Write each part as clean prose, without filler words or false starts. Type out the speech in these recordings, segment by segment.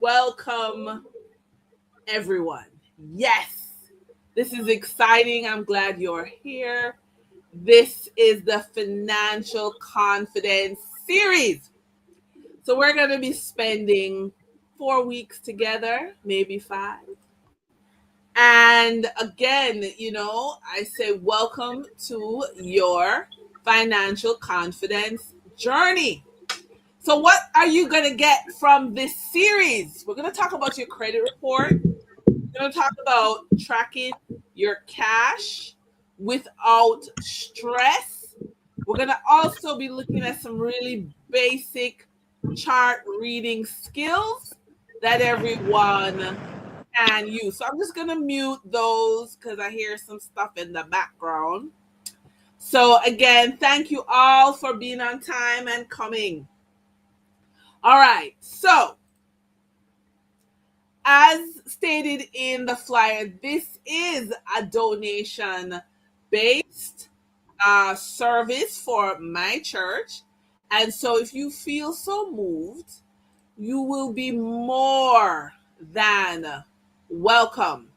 Welcome, everyone. Yes, this is exciting. I'm glad you're here. This is the Financial Confidence series. So, we're going to be spending 4 weeks together, maybe five. And again, I say welcome to your financial confidence journey. So, what are you going to get from this series? We're going to talk about your credit report. We're going to talk about tracking your cash without stress. We're going to also be looking at some really basic chart reading skills that everyone can use. So, I'm just going to mute those because I hear some stuff in the background. So, again, thank you all for being on time and coming. All right. So, as stated in the flyer, this is a donation based service for my church. And so, if you feel so moved, you will be more than welcome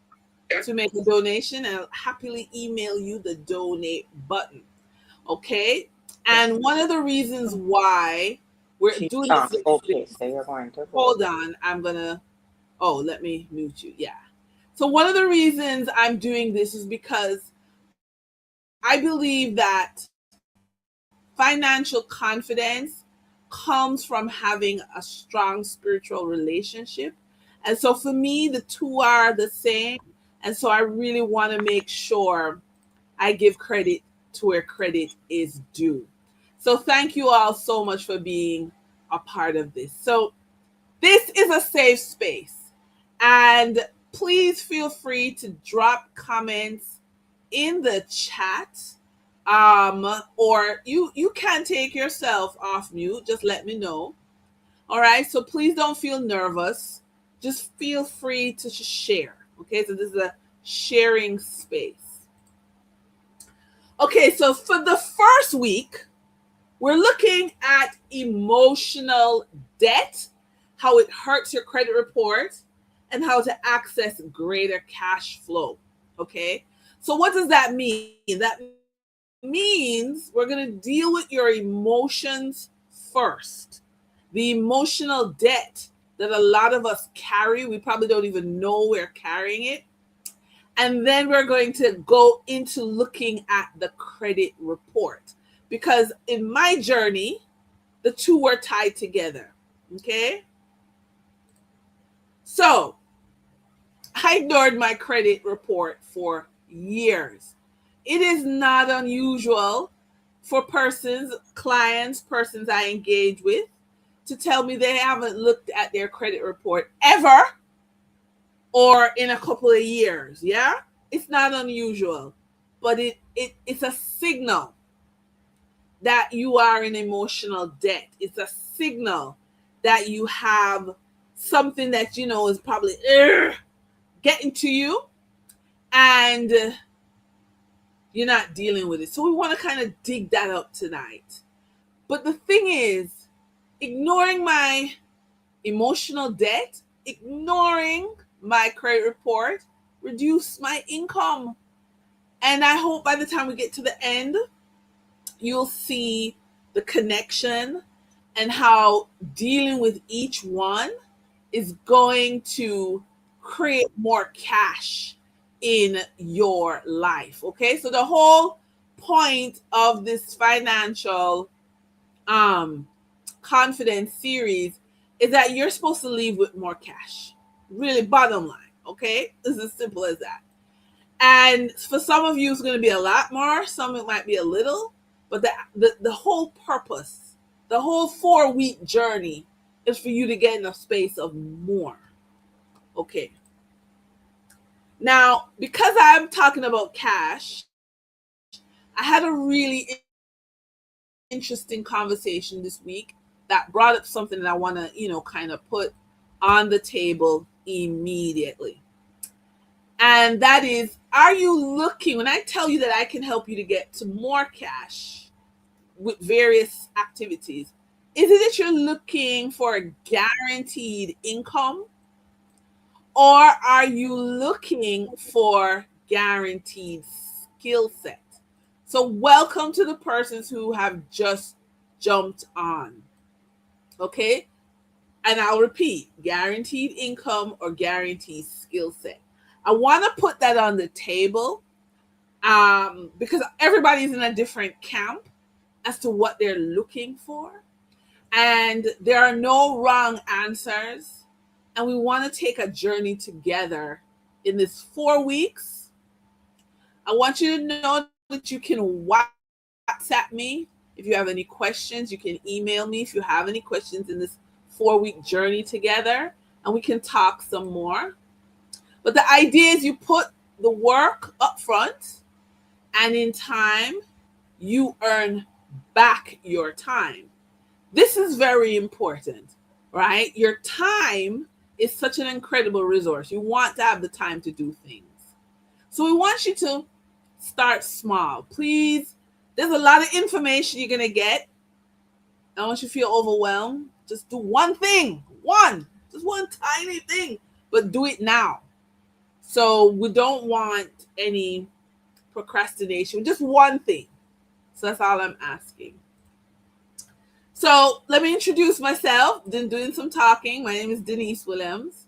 to make a donation, and I'll happily email you the donate button. Okay. And one of the reasons why we're doing this, Okay, so you're going to hold on, let me mute you. Yeah. So one of the reasons I'm doing this is because I believe that financial confidence comes from having a strong spiritual relationship. And so for me, the two are the same. And so I really want to make sure I give credit to where credit is due. So thank you all so much for being a part of this. So this is a safe space. And please feel free to drop comments in the chat. Or you can take yourself off mute. Just let me know. All right. So please don't feel nervous. Just feel free to share. Okay. So this is a sharing space. Okay. So for the first week, we're looking at emotional debt, how it hurts your credit report, and how to access greater cash flow. Okay. So what does that mean? That means we're going to deal with your emotions first. The emotional debt that a lot of us carry, we probably don't even know we're carrying it. And then we're going to go into looking at the credit report. Because in my journey, the two were tied together. Okay. So I ignored my credit report for years. It is not unusual for persons I engage with, to tell me they haven't looked at their credit report ever or in a couple of years. Yeah. It's not unusual, but it's a signal that you are in emotional debt. It's a signal that you have something that is probably getting to you, and you're not dealing with it. So we want to kind of dig that up tonight. But the thing is, ignoring my emotional debt, ignoring my credit report, reduce my income. And I hope by the time we get to the end, you'll see the connection and how dealing with each one is going to create more cash in your life. Okay. So the whole point of this financial um, confidence series is that you're supposed to leave with more cash. Really, bottom line. Okay. It's as simple as that. And for some of you, it's going to be a lot more. Some it might be a little, but the whole purpose, the whole 4 week journey is for you to get in a space of more. Okay. Now, because I'm talking about cash, I had a really interesting conversation this week that brought up something that I want to, kind of put on the table immediately. And that is, are you looking, when I tell you that I can help you to get to more cash with various activities, is it that you're looking for a guaranteed income, Or are you looking for guaranteed skill set? So, welcome to the persons who have just jumped on. Okay. And I'll repeat, guaranteed income or guaranteed skill set. I want to put that on the table because everybody's in a different camp as to what they're looking for. And there are no wrong answers. And we want to take a journey together in this 4 weeks. I want you to know that you can WhatsApp me if you have any questions. You can email me if you have any questions in this 4 week journey together, and we can talk some more. But the idea is you put the work up front, and in time, you earn back your time. This is very important, right? Your time is such an incredible resource. You want to have the time to do things. So we want you to start small. Please, there's a lot of information you're going to get. I don't want you to feel overwhelmed. Just do one thing, just one tiny thing, but do it now. So we don't want any procrastination, just one thing. So that's all I'm asking. So let me introduce myself. Been doing some talking. My name is Denise Williams.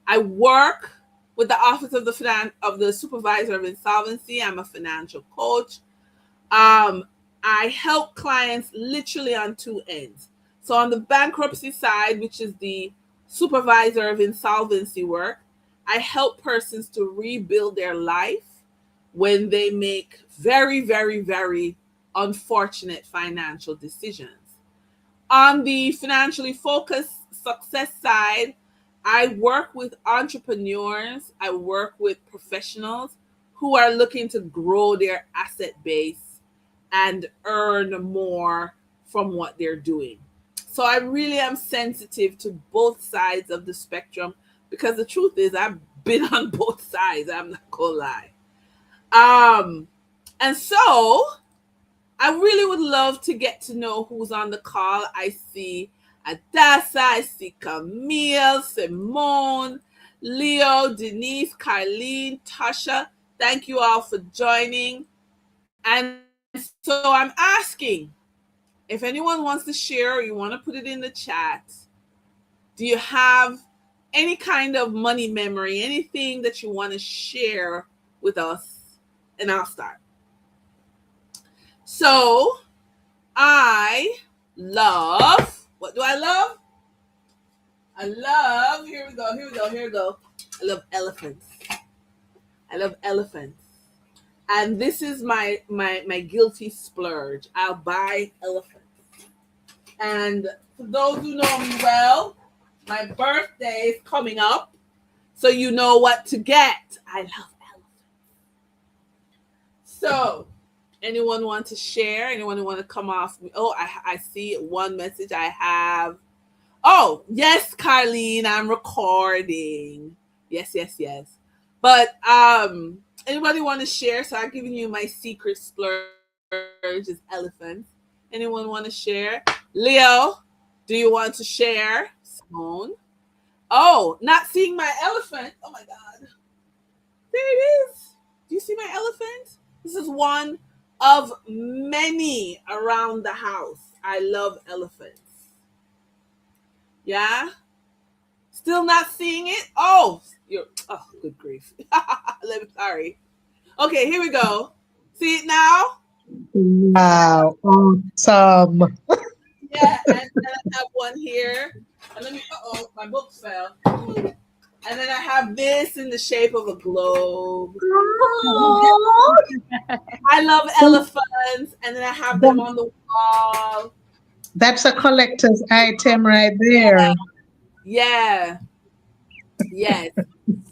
I work with the Office of the Supervisor of Insolvency. I'm a financial coach. I help clients literally on two ends. So on the bankruptcy side, which is the supervisor of insolvency work, I help persons to rebuild their life when they make very, very, very unfortunate financial decisions. On the financially focused success side, I work with entrepreneurs. I work with professionals who are looking to grow their asset base and earn more from what they're doing. So I really am sensitive to both sides of the spectrum because the truth is I've been on both sides. I'm not gonna lie. And so I really would love to get to know who's on the call. I see Adassa, I see Camille, Simone, Leo, Denise, Carlene, Tasha. Thank you all for joining. And so I'm asking if anyone wants to share or you want to put it in the chat, do you have any kind of money memory, anything that you want to share with us? And I'll start. So I love, what do I love? Here we go. I love elephants. And this is my guilty splurge. I'll buy elephants. And for those who know me well, my birthday is coming up, so you know what to get. I love elephants. So, anyone want to share? Anyone want to come off? Oh, I see one message I have. Oh, yes, Carlene, I'm recording. Yes. But anybody want to share? So I've given you my secret splurge is elephants. Anyone want to share? Leo, do you want to share? Simone. Oh, not seeing my elephant. Oh my God. There it is. Do you see my elephant? This is one of many around the house. I love elephants. Yeah? Still not seeing it? Oh, good grief. Sorry. Okay, here we go. See it now? Wow, awesome. Yeah, and I have one here. And my book fell. And then I have this in the shape of a globe. I love elephants. And then I have them on the wall. That's a collector's item right there. Yeah. Yes.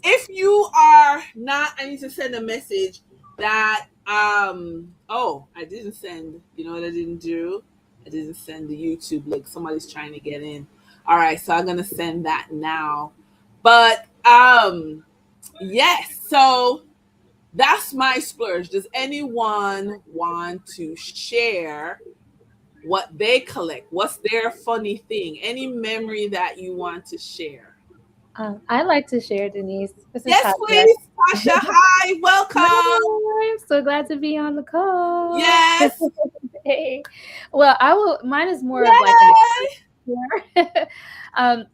If you are not, I need to send a message that I didn't send, you know what I didn't do? I didn't send the YouTube link. Somebody's trying to get in. All right, so I'm gonna send that now. But yes, so that's my splurge. Does anyone want to share what they collect? What's their funny thing? Any memory that you want to share? I'd like to share, Denise. This is Yes, Tasha. please, Tasha. Hi, welcome. Hi, I'm so glad to be on the call. Yes. Hey. Well, I will. Mine is more of like an Yay. experience.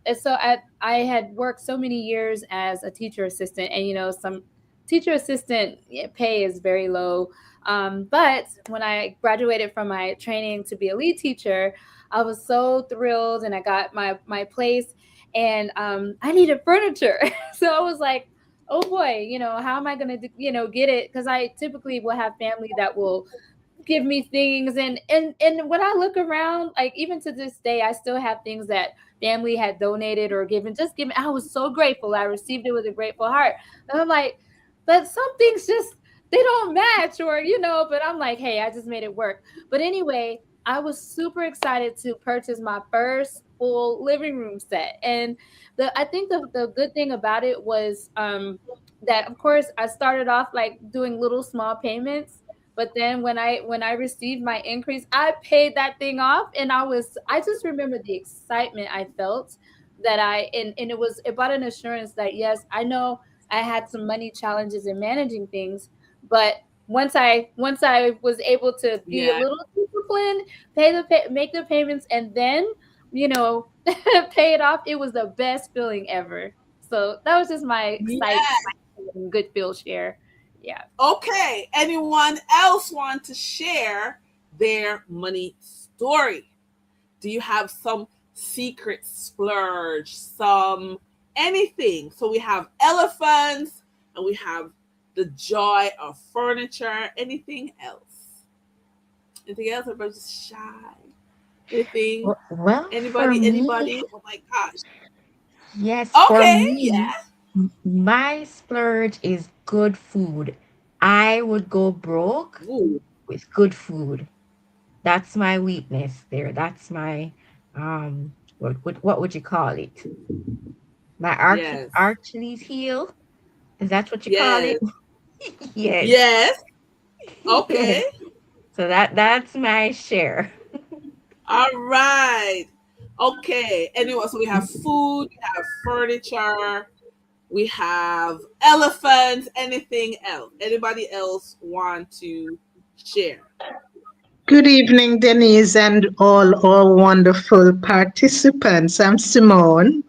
And so I had worked so many years as a teacher assistant, and some teacher assistant pay is very low. But when I graduated from my training to be a lead teacher, I was so thrilled, and I got my place, and I needed furniture, so I was like, oh boy, how am I going to, get it? Because I typically will have family that will give me things, and when I look around, like even to this day, I still have things that family had donated or given. I was so grateful. I received it with a grateful heart. And I'm like, but some things just they don't match, or but I'm like, hey, I just made it work. But anyway, I was super excited to purchase my first full living room set. And I think the good thing about it was that of course I started off like doing little small payments, but then when I received my increase, I paid that thing off, and I just remember the excitement I felt that and it brought an assurance that yes, I know I had some money challenges in managing things, but once I was able to be a Yeah. little disciplined, make the payments, and then pay it off, it was the best feeling ever. So that was just my excitement, Yeah. my good feel share. Yeah. Okay. Anyone else want to share their money story? Do you have some secret splurge, some anything? So we have elephants and we have the joy of furniture. Anything else? Anything else? Everybody's just shy. Anything? Well, for Anybody? me, Anybody? Oh my gosh. yes, for Okay. me, Yeah. my splurge is good food. I would go broke Ooh. with good food. That's my weakness there. That's my what would you call it? My Yes. Achilles heel? Is that what you call it? Yes. Yes. Yes. Okay. Yes. So that's my share. All right. Okay. Anyway, so we have food, we have furniture, we have elephants. Anything else? Anybody else want to share? Good evening, Denise, and all our wonderful participants. I'm Simone,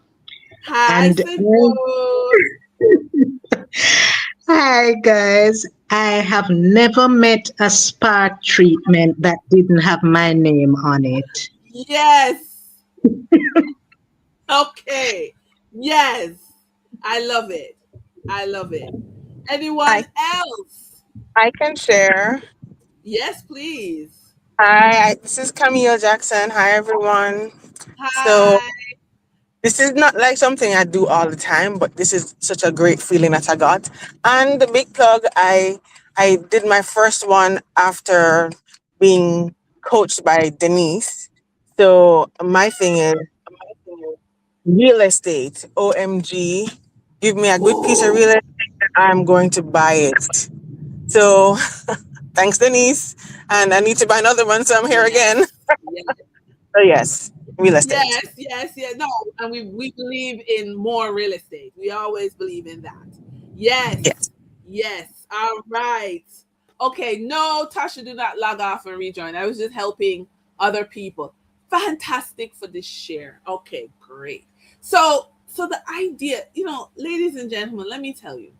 Hi, and Simone. hi, guys. I have never met a spa treatment that didn't have my name on it. Yes. Okay. Yes. I love it. I love it. Anyone I else? I can share. Yes, please. Hi, this is Camille Jackson. Hi, everyone. So Hi. this is not like something I do all the time, but this is such a great feeling that I got. And the big plug, I did my first one after being coached by Denise. So my thing is real estate. OMG, give me a good piece of Ooh. real estate, I'm going to buy it. So thanks, Denise. And I need to buy another one, so I'm here again. Yes. Yes. So yes, real estate. Yes, yes, yes. No, and we believe in more real estate. We always believe in that. Yes, Yes. yes. All right. Okay, no, Tasha, do not log off and rejoin. I was just helping other people. Fantastic for this share. Okay, great. So the idea, ladies and gentlemen, let me tell you.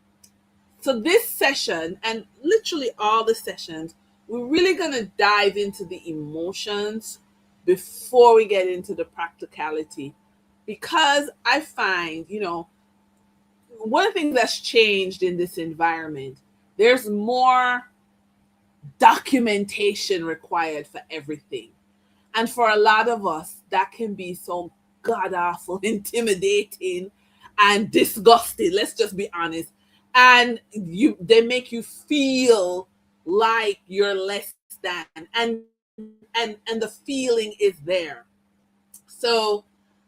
So this session and literally all the sessions, we're really going to dive into the emotions before we get into the practicality, because I find, one of the things that's changed in this environment, there's more documentation required for everything. And for a lot of us, that can be so god awful, intimidating, and disgusting. Let's just be honest. And they make you feel like you're less than, and the feeling is there. So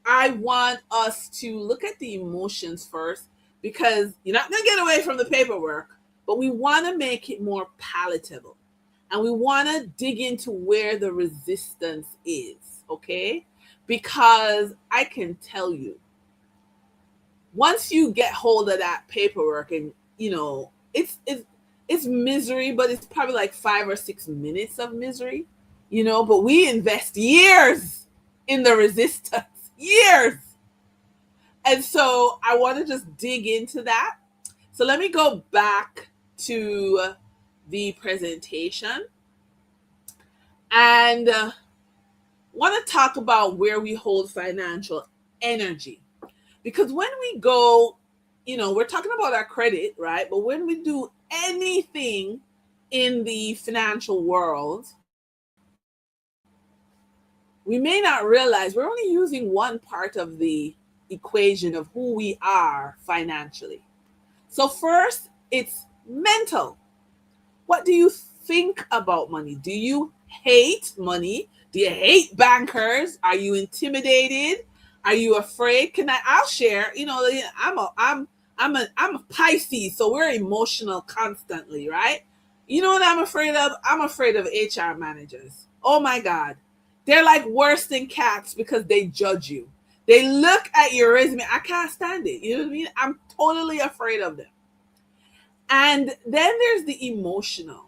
I want us to look at the emotions first, because you're not going to get away from the paperwork, but we want to make it more palatable. And we want to dig into where the resistance is, okay? Because I can tell you, once you get hold of that paperwork, and it's misery, but it's probably like 5 or 6 minutes of misery, but we invest years in the resistance, years. And so I want to just dig into that. So let me go back to the presentation and want to talk about where we hold financial energy. Because when we go, we're talking about our credit, right? But when we do anything in the financial world, we may not realize we're only using one part of the equation of who we are financially. So first, it's mental. What do you think about money? Do you hate money? Do you hate bankers? Are you intimidated? Are you afraid? I'll share, I'm a Pisces, so we're emotional constantly, right? You know what I'm afraid of? I'm afraid of HR managers. Oh my God. They're like worse than cats because they judge you. They look at your resume. I can't stand it. You know what I mean? I'm totally afraid of them. And then there's the emotional.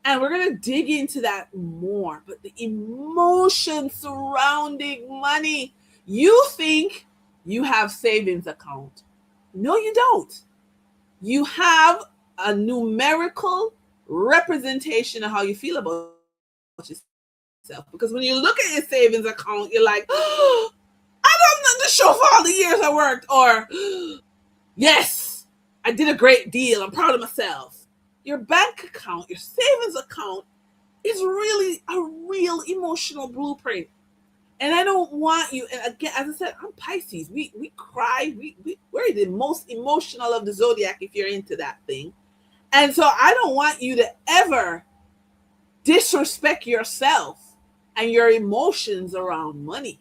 And we're going to dig into that more. But the emotion surrounding money. You think you have savings account. No, you don't. You have a numerical representation of how you feel about yourself. Because when you look at your savings account, you're like, oh, I don't know to show for all the years I worked. Or, yes, I did a great deal. I'm proud of myself. Your bank account, your savings account is really a real emotional blueprint. And I don't want you, and again, as I said, I'm Pisces. We cry. We're the most emotional of the zodiac if you're into that thing. And so I don't want you to ever disrespect yourself and your emotions around money.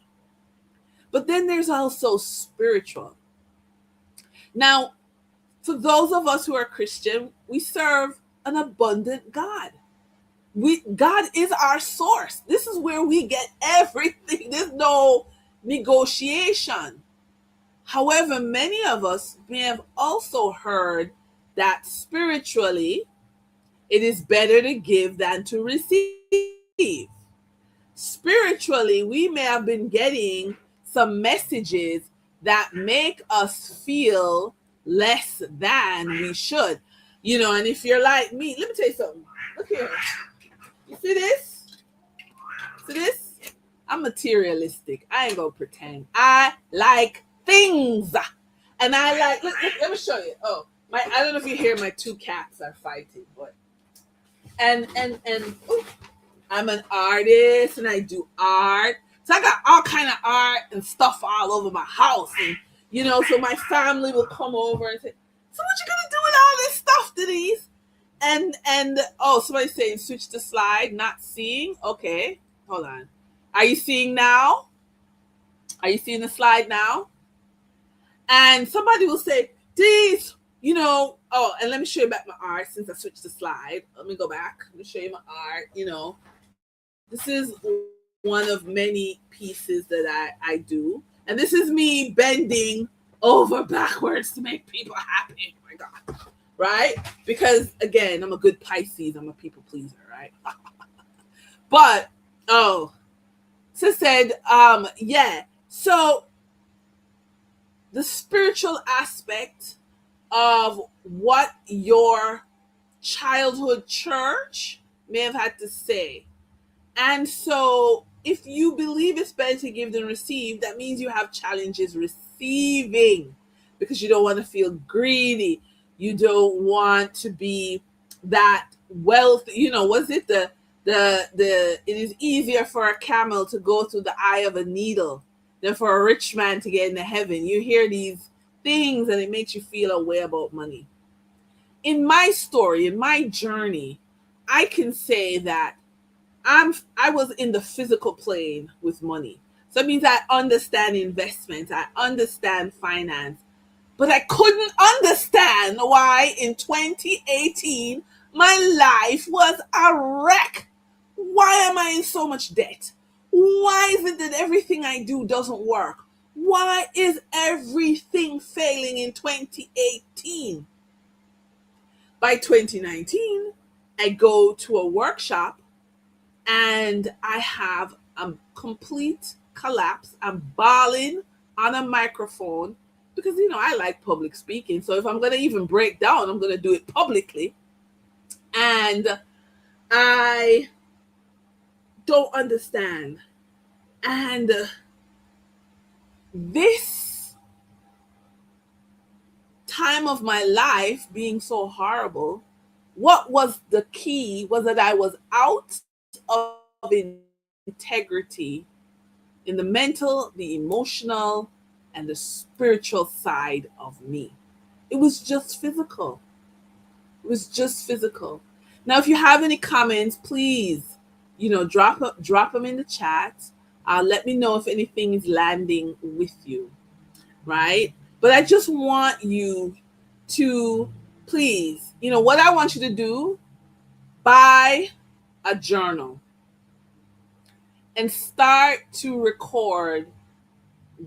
But then there's also spiritual. Now, for those of us who are Christian, we serve an abundant God. God is our source. This is where we get everything. There's no negotiation. However, many of us may have also heard that spiritually, it is better to give than to receive. Spiritually, we may have been getting some messages that make us feel less than we should. And if you're like me, let me tell you something. Look here. You see this? See this? I'm materialistic. I ain't gonna pretend. I like things. And I like, look, let me show you. Oh, I don't know if you hear my 2 cats are fighting, but and ooh, I'm an artist and I do art. So I got all kind of art and stuff all over my house. And so my family will come over and say, so what you gonna do with all this stuff, Denise? And oh, somebody's saying switch the slide, not seeing. Okay, hold on. Are you seeing now? Are you seeing the slide now? And somebody will say, Denise, oh, and let me show you back my art since I switched the slide. Let me go back. Let me show you my art. This is one of many pieces that I do. And this is me bending over backwards to make people happy. Oh my God. Right? Because again, I'm a good Pisces. I'm a people pleaser, right? But, so said, yeah. So the spiritual aspect of what your childhood church may have had to say. And so if you believe it's better to give than receive, that means you have challenges receiving because you don't want to feel greedy. You don't want to be that wealthy. Was it it is easier for a camel to go through the eye of a needle than for a rich man to get into heaven. You hear these things and it makes you feel a way about money. In my story, in my journey, I can say that I was in the physical plane with money. So it means I understand investment, I understand finance, but I couldn't understand why in 2018 my life was a wreck. Why am I in so much debt? Why is it that everything I do doesn't work? why is everything failing in 2018? By 2019, I go to a workshop and I have a complete collapse. I'm bawling on a microphone because, I like public speaking. So if I'm going to even break down, I'm going to do it publicly. And I don't understand. And this time of my life being so horrible, what was the key was that I was out of integrity in the mental, the emotional, and the spiritual side of me. It was just physical. It was just physical. Now, if you have any comments, please, drop them in the chat. Let me know if anything is landing with you, right? But I just want you to please, what I want you to do, buy a journal and start to record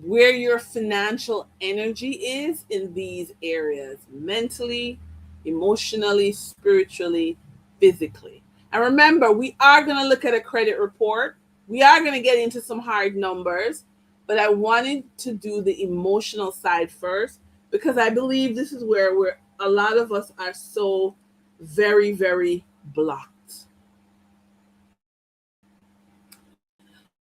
where your financial energy is in these areas: mentally, emotionally, spiritually, physically. And remember, we are going to look at a credit report. We are going to get into some hard numbers, but I wanted to do the emotional side first because I believe this is where a lot of us are so very, very blocked.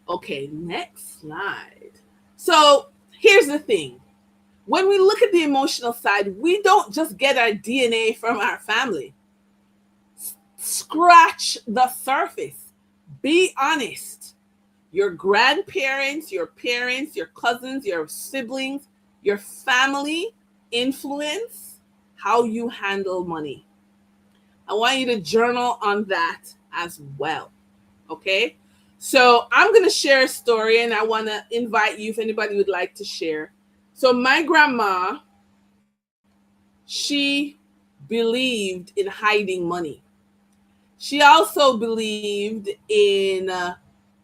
Okay, next slide. So here's the thing. When we look at the emotional side, we don't just get our DNA from our family. Scratch the surface. Be honest. Your grandparents, your parents, your cousins, your siblings, your family influence how you handle money. I want you to journal on that as well. Okay? So I'm going to share a story, and I want to invite you if anybody would like to share. So my grandma, she believed in hiding money. She also believed in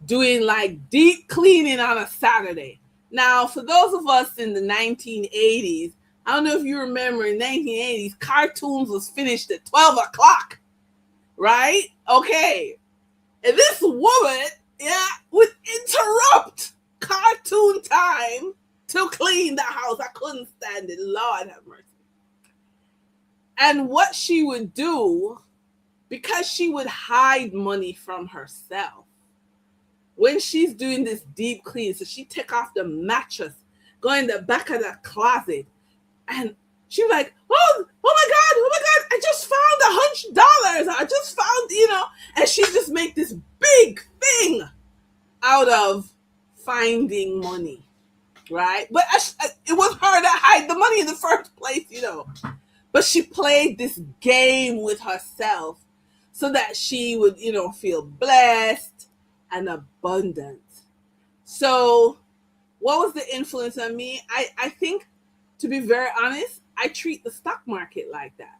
doing like deep cleaning on a Saturday. Now, for those of us in the 1980s, I don't know if you remember in 1980s, cartoons was finished at 12 o'clock, right? Okay. And this woman, would interrupt cartoon time to clean the house. I couldn't stand it. Lord have mercy. And what she would do, because she would hide money from herself, when she's doing this deep clean, so she take off the mattress, go in the back of the closet, and she was like, oh my God, I just found $100. I just found, and she just make this big thing out of finding money, right? But it was her that hid the money in the first place, But she played this game with herself so that she would, feel blessed and abundant. So what was the influence on me? I think, to be very honest, I treat the stock market like that.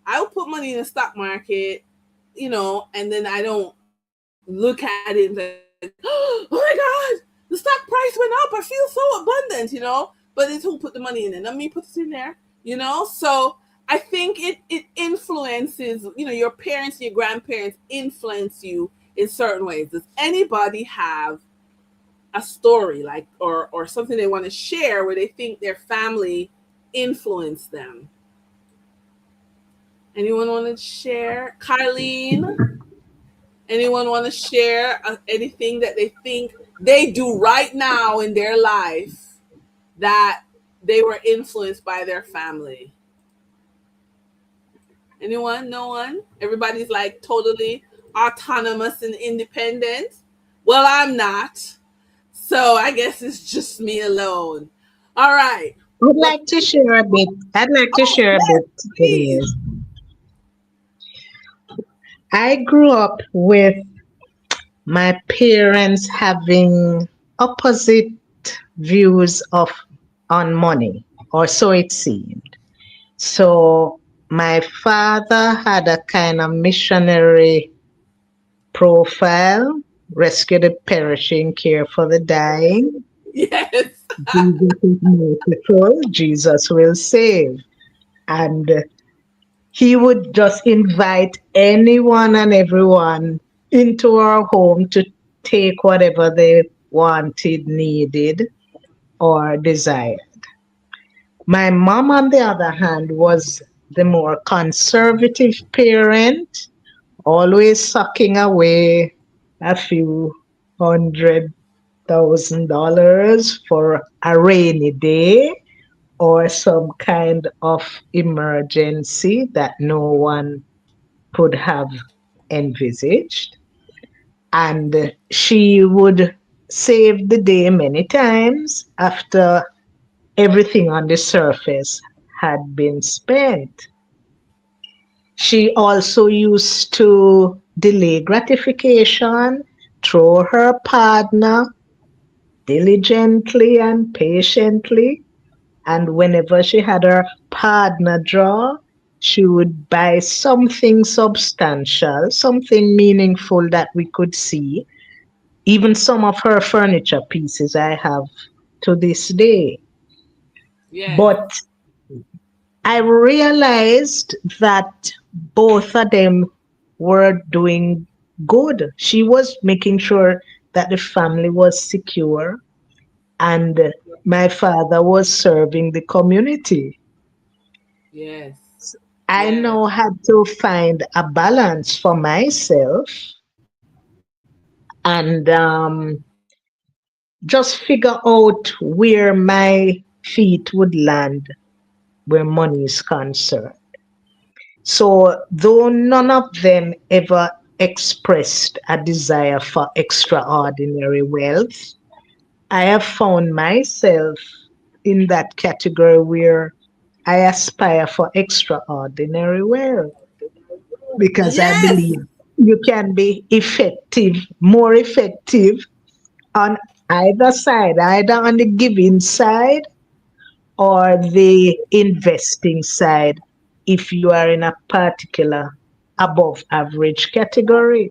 I'll put money in the stock market, and then I don't look at it like, oh my God, the stock price went up. I feel so abundant, but it's who put the money in it. Let me put it in there, So I think it influences, your parents, your grandparents influence you in certain ways. Does anybody have a story like or something they want to share where they think their family influenced them? Anyone want to share? Carlene? Anyone want to share anything that they think they do right now in their life that they were influenced by their family? Anyone? No one? Everybody's like totally autonomous and independent? Well, I'm not. So I guess it's just me alone. All right. I'd like to share a bit. Please. I grew up with my parents having opposite views on money, or so it seemed. So my father had a kind of missionary profile, rescue the perishing, care for the dying. Yes. Jesus is merciful, Jesus will save. And he would just invite anyone and everyone into our home to take whatever they wanted, needed, or desired. My mom, on the other hand, was the more conservative parent, always sucking away a few $100,000 for a rainy day or some kind of emergency that no one could have envisaged. And she would save the day many times after everything on the surface had been spent. She also used to delay gratification through her partner diligently and patiently. And whenever she had her partner draw, she would buy something substantial, something meaningful that we could see. Even some of her furniture pieces I have to this day. Yes. But I realized that both of them were doing good. She was making sure that the family was secure, and my father was serving the community. Yes. I Yes. now had to find a balance for myself and just figure out where my feet would land where money is concerned. So, though none of them ever expressed a desire for extraordinary wealth, I have found myself in that category where I aspire for extraordinary wealth because I Yes. believe you can be effective, more effective on either side, either on the giving side or the investing side if you are in a particular above average category.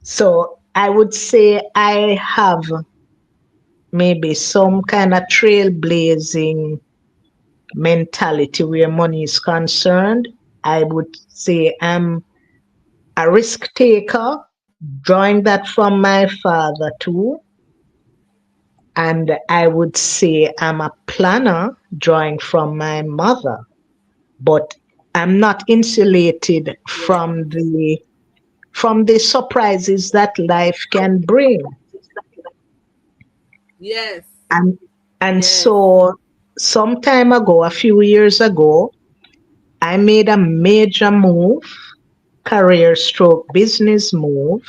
So I would say I have maybe some kind of trailblazing mentality where money is concerned. I would say I'm a risk taker, drawing that from my father too. And I would say I'm a planner, drawing from my mother. But I'm not insulated Yes. from the surprises that life can bring. Yes. And and Yes. so some time ago, a few years ago, I made a major move, career stroke business move,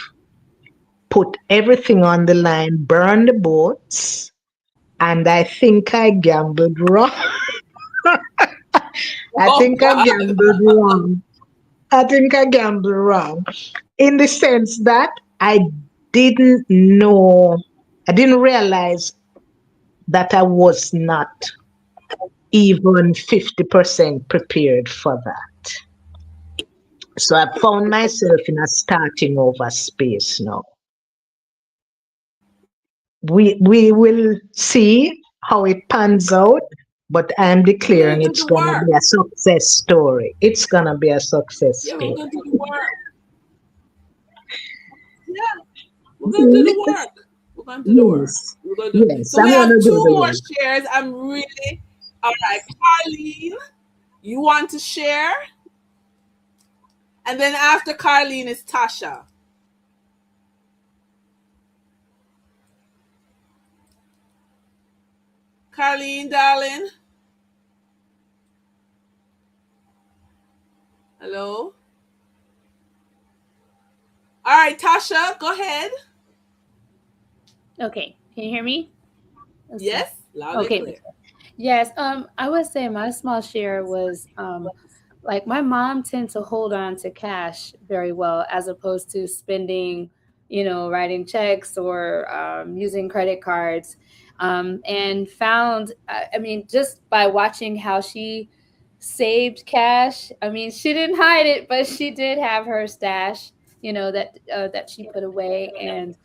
put everything on the line, burned the boats, and I think I gambled wrong. I Oh think I God. gambled wrong. I think I gambled wrong in the sense that I didn't know, I didn't realize that I was not even 50% prepared for that. So I found myself in a starting over space now. We will see how it pans out, but I'm We're gonna declaring do it's the gonna work. be a success story. It's gonna be a success Yeah, we're story. gonna do the work. Yeah, we're gonna do the Yes, work. We're gonna do the work. yes, We're gonna do it. yes. So we I'm have gonna do two the more work. shares. I'm really all right. Carlene, you want to share? And then after Carlene is Tasha. Carlene, darling. Hello. All right, Tasha, go ahead. Okay, can you hear me? Let's see. Yes, loud and Okay. clear. Yes, I would say my small share was like my mom tends to hold on to cash very well as opposed to spending, writing checks or using credit cards. And found, I mean, just by watching how she saved cash, I mean, she didn't hide it, but she did have her stash. that she put away. And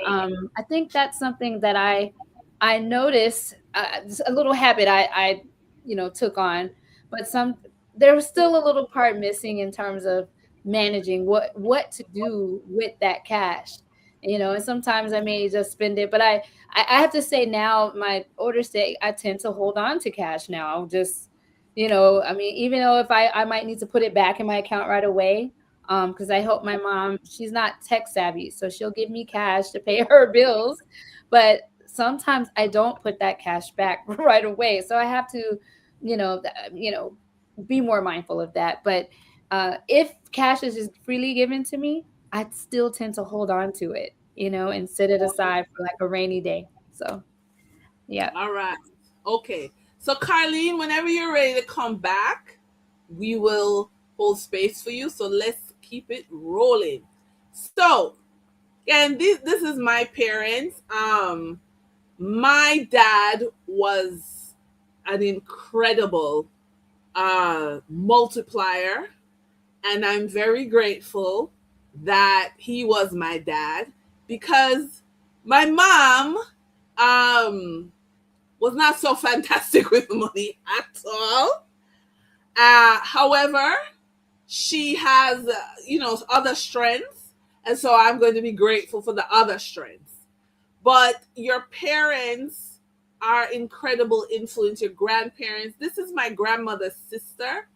I think that's something that I noticed, a little habit I took on, but there was still a little part missing in terms of managing what to do with that cash. And sometimes I may just spend it, but I have to say now, my older state, I tend to hold on to cash now. Just, I mean, even though if I might need to put it back in my account right away, because I help my mom. She's not tech savvy, so she'll give me cash to pay her bills, but sometimes I don't put that cash back right away. So I have to, be more mindful of that. But if cash is just freely given to me, I still tend to hold on to it, and set it aside for like a rainy day. So, yeah. All right. Okay. So, Carlene, whenever you're ready to come back, we will hold space for you. So let's keep it rolling. So, and this is my parents. My dad was an incredible multiplier, and I'm very grateful that he was my dad, because my mom was not so fantastic with money at all. However, she has, other strengths. And so I'm going to be grateful for the other strengths. But your parents are incredible influence, your grandparents. This is my grandmother's sister.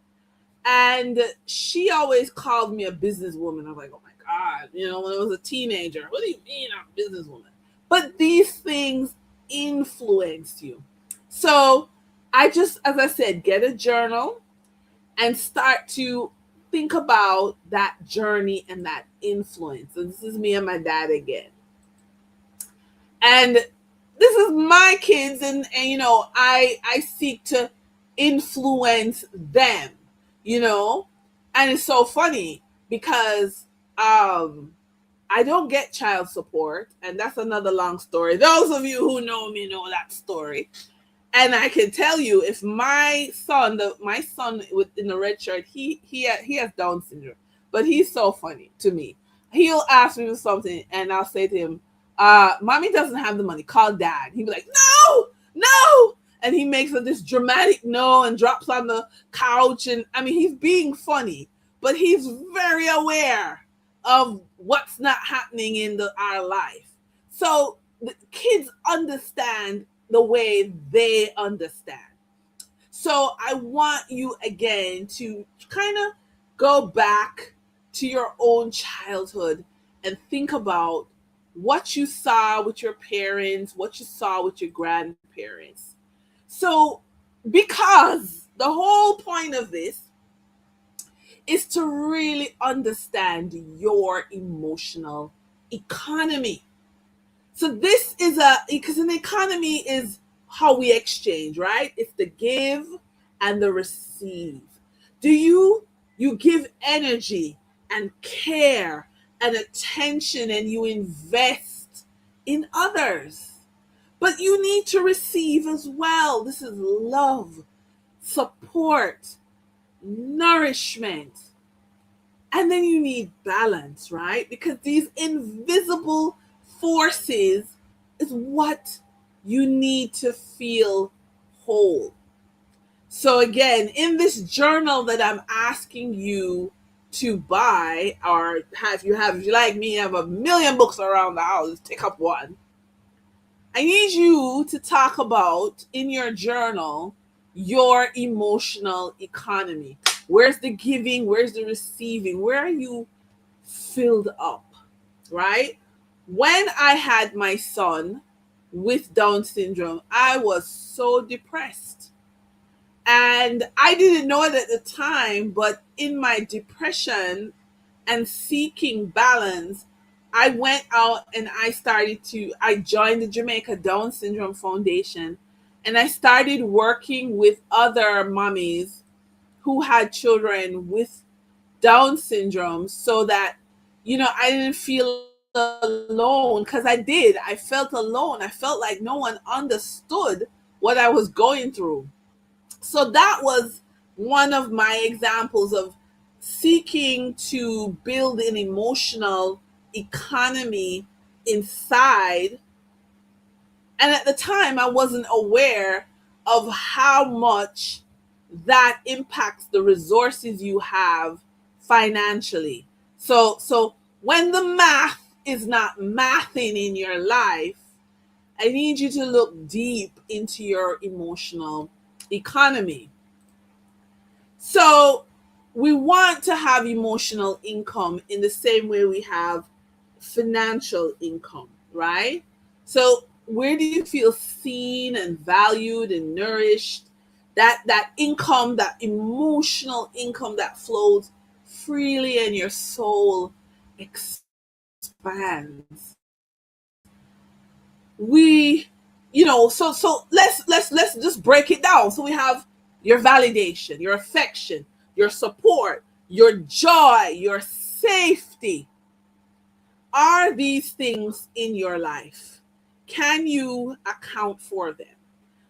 And she always called me a businesswoman. I was like, oh my God, when I was a teenager, what do you mean I'm a businesswoman? But these things influence you. So I just, as I said, get a journal and start to think about that journey and that influence. And this is me and my dad again. And this is my kids, and I seek to influence them, And it's so funny because I don't get child support, and that's another long story. Those of you who know me know that story. And I can tell you, if my son in the red shirt, he has Down syndrome, but he's so funny to me. He'll ask me for something, and I'll say to him, "Mommy doesn't have the money. Call Dad." He'd be like, "No," and he makes this dramatic no and drops on the couch. And I mean, he's being funny, but he's very aware of what's not happening in our life. So the kids understand the way they understand. So I want you again to kind of go back to your own childhood and think about what you saw with your parents, what you saw with your grandparents. So, because the whole point of this is to really understand your emotional economy. So this is because an economy is how we exchange, right? It's the give and the receive. Do you give energy and care and attention, and you invest in others, but you need to receive as well. This is love, support, nourishment. And then you need balance, right? Because these invisible forces is what you need to feel whole. So again, in this journal that I'm asking you to buy, or if you like me, have a million books around the house, take up one. I need you to talk about in your journal your emotional economy. Where's the giving? Where's the receiving? Where are you filled up, right? When I had my son with Down syndrome, I was so depressed. And I didn't know it at the time, but in my depression and seeking balance, I went out and I joined the Jamaica Down Syndrome Foundation, and I started working with other mommies who had children with Down syndrome, so that, I didn't feel alone, because I felt alone. I felt like no one understood what I was going through. So that was one of my examples of seeking to build an emotional economy inside. And at the time, I wasn't aware of how much that impacts the resources you have financially. So when the math is not mathing in your life, I need you to look deep into your emotional economy. So we want to have emotional income in the same way we have financial income, right? So where do you feel seen and valued and nourished? That income, that emotional income that flows freely and your soul expands. We, so let's just break it down. So we have your validation, your affection, your support, your joy, your safety. Are these things in your life? Can you account for them?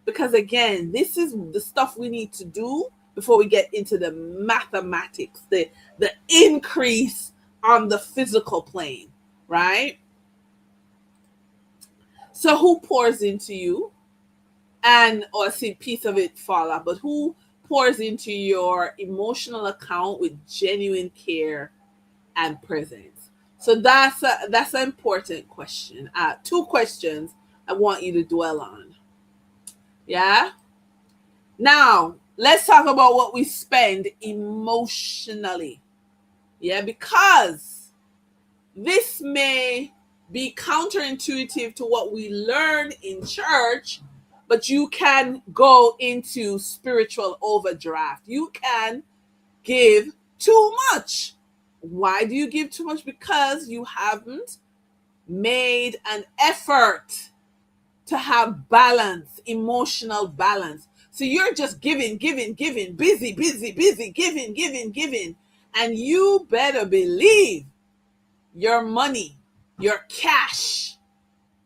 Because again, this is the stuff we need to do before we get into the mathematics, the increase on the physical plane, right? So who pours into you? And or see a piece of it fall out, but who pours into your emotional account with genuine care and presence? So that's an important question. Two questions I want you to dwell on. Yeah. Now let's talk about what we spend emotionally. Yeah, because this may be counterintuitive to what we learn in church, but you can go into spiritual overdraft. You can give too much. Why do you give too much? Because you haven't made an effort to have balance, emotional balance. So you're just giving, busy, giving. And you better believe your money, your cash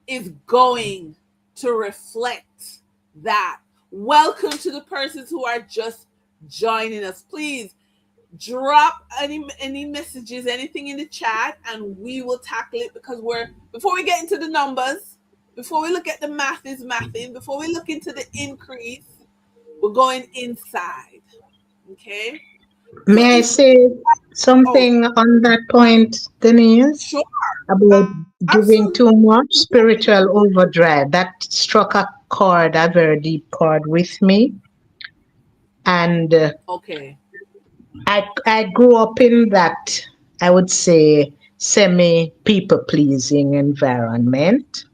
is going to reflect that. Welcome to the persons who are just joining us. Please drop any messages, anything in the chat, and we will tackle it, because before we get into the numbers, before we look at the math is mathing, before we look into the increase, we're going inside. Okay? May I say something on that point, Denise? Sure. About giving Absolutely. too much, spiritual overdrive. That struck a very deep chord with me. And Okay. I grew up in that, I would say, semi people pleasing environment.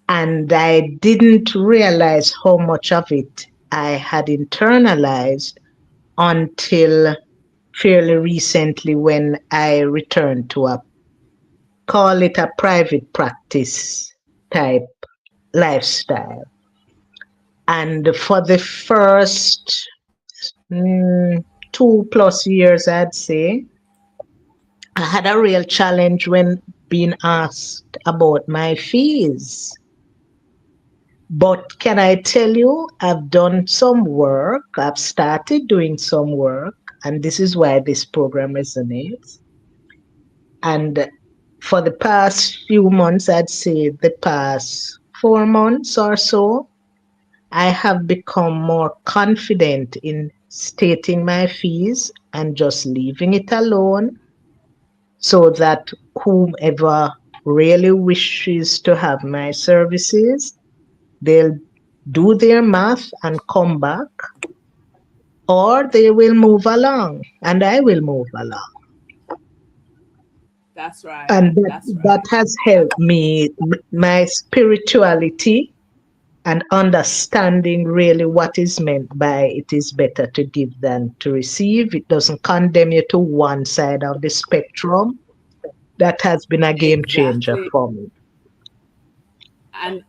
And I didn't realize how much of it I had internalized until fairly recently, when I returned to call it a private practice type lifestyle. And for the first 2+ years, I'd say, I had a real challenge when being asked about my fees. But can I tell you, I've done some work, I've started doing some work, and this is why this program resonates. And for the past few months, I'd say the past 4 months or so, I have become more confident in stating my fees and just leaving it alone, so that whomever really wishes to have my services, they'll do their math and come back, or they will move along and I will move along. That's right. And That's that right. has helped me, my spirituality, and understanding really what is meant by it is better to give than to receive. It doesn't condemn you to one side of the spectrum. That has been a game changer Exactly. for me.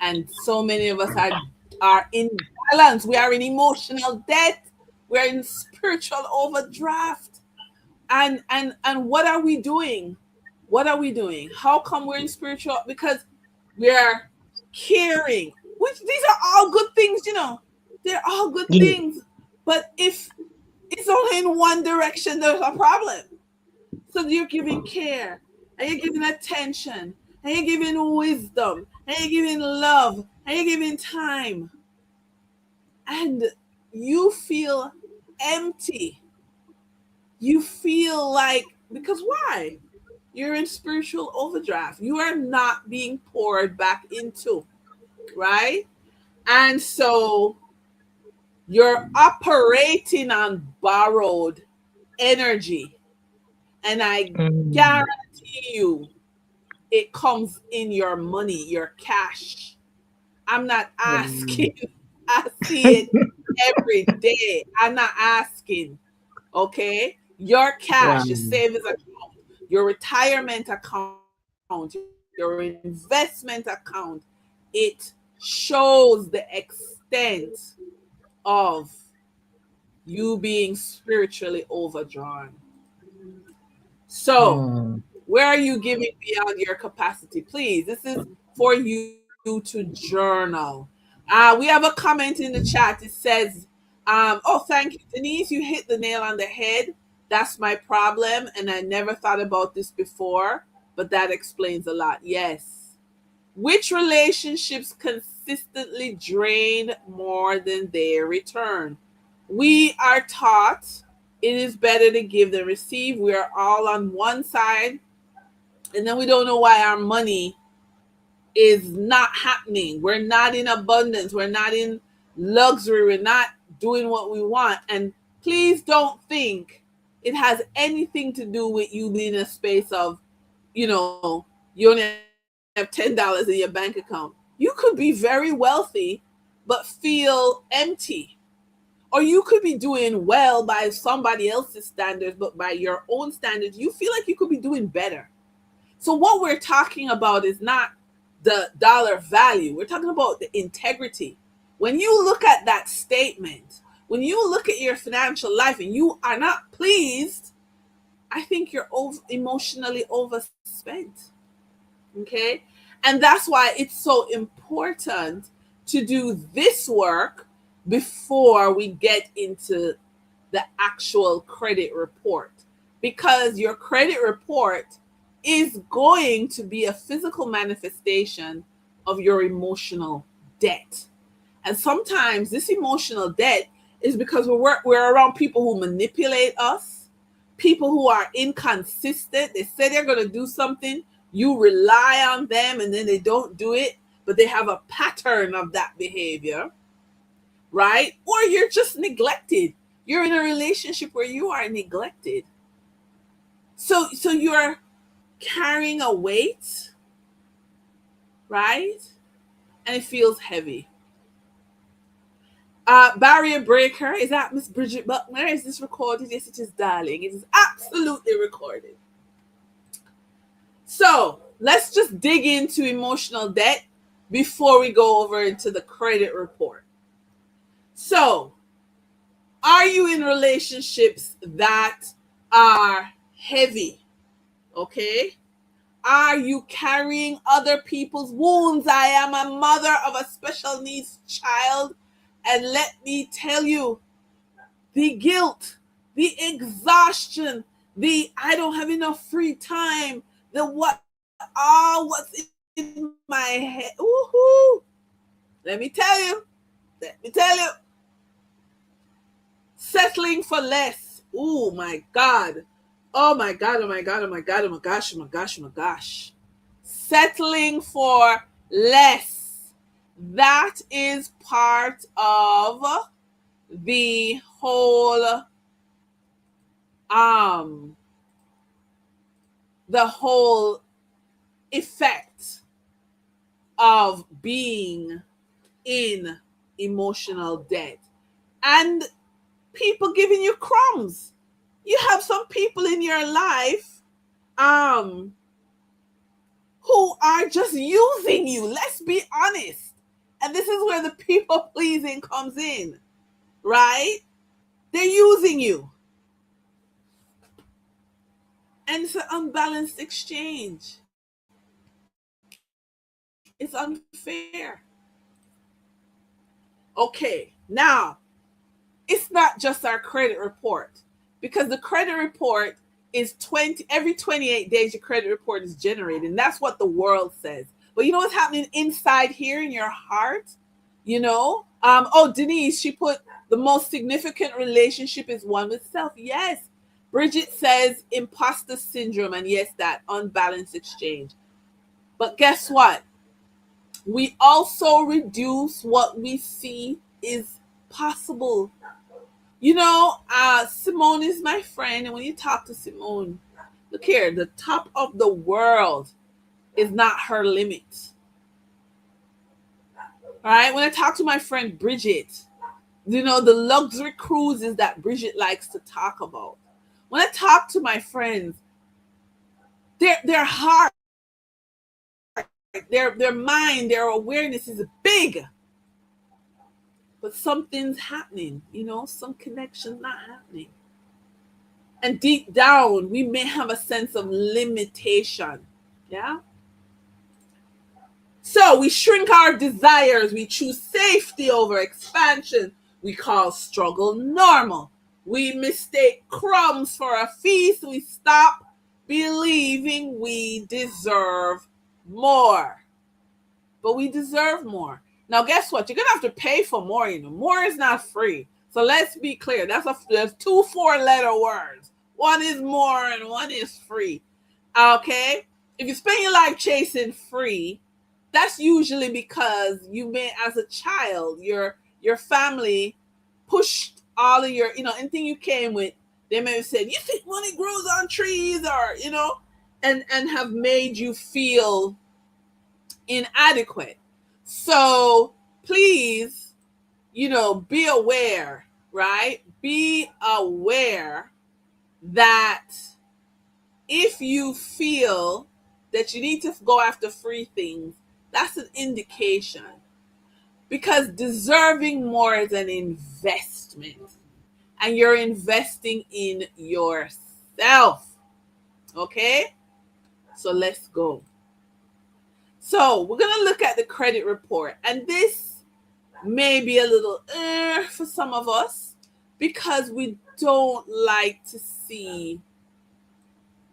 And so many of us are in balance. We are in emotional debt. We're in spiritual overdraft. And what are we doing? What are we doing? How come we're in spiritual? Because we are caring. Which these are all good things. They're all good Yeah. things. But if is it's only in one direction there's a problem. So you're giving care, and you're giving attention, and you're giving wisdom, and you're giving love, and you're giving time, and you feel empty. You feel like, because why? You're in spiritual overdraft. You are not being poured back into, right? And so you're operating on borrowed energy. And I guarantee you, it comes in your money, your cash. I'm not asking. I see it every day. I'm not asking. Okay? Your Wow. cash, your savings account, your retirement account, your investment account, it shows the extent of you being spiritually overdrawn. So, Mm. where are you giving beyond your capacity? Please, this is for you to journal. We have a comment in the chat. It says, oh, thank you, Denise. You hit the nail on the head. That's my problem. And I never thought about this before, but that explains a lot. Yes. Which relationships consistently drain more than they return? We are taught it is better to give than receive. We are all on one side, and then we don't know why our money is not happening. We're not in abundance. We're not in luxury. We're not doing what we want. And please don't think it has anything to do with you being in a space of, you only have $10 in your bank account. You could be very wealthy, but feel empty. Or you could be doing well by somebody else's standards, but by your own standards, you feel like you could be doing better. So what we're talking about is not the dollar value. We're talking about the integrity. When you look at that statement, when you look at your financial life and you are not pleased, I think you're emotionally overspent. Okay? And that's why it's so important to do this work before we get into the actual credit report. Because your credit report is going to be a physical manifestation of your emotional debt. And sometimes this emotional debt is because we're around people who manipulate us, people who are inconsistent. They say they're going to do something, you rely on them, and then they don't do it, but they have a pattern of that behavior, right? Or you're just neglected. You're in a relationship where you are neglected. So you're carrying a weight, right? And it feels heavy. Barrier breaker, is that Miss Bridget Buckner? Is this recorded? Yes, it is, darling. It is absolutely recorded. So let's just dig into emotional debt before we go over into the credit report. So, are you in relationships that are heavy? Okay. Are you carrying other people's wounds? I am a mother of a special needs child. And let me tell you, the guilt, the exhaustion, the I don't have enough free time, the what's in my head. Woohoo! Let me tell you. Settling for less. Oh my God. Oh my God, oh my God, oh my God, oh my gosh, oh my gosh, oh my gosh. Settling for less. That is part of the whole effect of being in emotional debt. And people giving you crumbs. You have some people in your life who are just using you. Let's be honest. And this is where the people pleasing comes in, right? They're using you. And it's an unbalanced exchange. It's unfair. Okay, now, it's not just our credit report, because the credit report is every 28 days your credit report is generated, and that's what the world says. But you know what's happening inside here in your heart? Oh, Denise, she put the most significant relationship is one with self. Yes. Bridget says imposter syndrome, and yes, that unbalanced exchange. But guess what? We also reduce what we see is possible. Simone is my friend, and when you talk to Simone, look here, the top of the world is not her limit. All right, when I talk to my friend Bridget, the luxury cruises that Bridget likes to talk about. When I talk to my friends, their heart, their mind, their awareness is big. But something's happening, some connection's not happening. And deep down, we may have a sense of limitation. Yeah? So we shrink our desires. We choose safety over expansion. We call struggle normal. We mistake crumbs for a feast. We stop believing we deserve more. But we deserve more. Now, guess what? You're going to have to pay for more. More is not free. So let's be clear. There's 2 4-letter words. One is more and one is free. Okay? If you spend your life chasing free, that's usually because you may, as a child, your family pushed all of your, anything you came with. They may have said, you think money grows on trees, or, and have made you feel inadequate. So please, be aware, right? Be aware that if you feel that you need to go after free things, that's an indication. Because deserving more is an investment. And you're investing in yourself. Okay? So let's go. So we're going to look at the credit report. And this may be a little for some of us, because we don't like to see,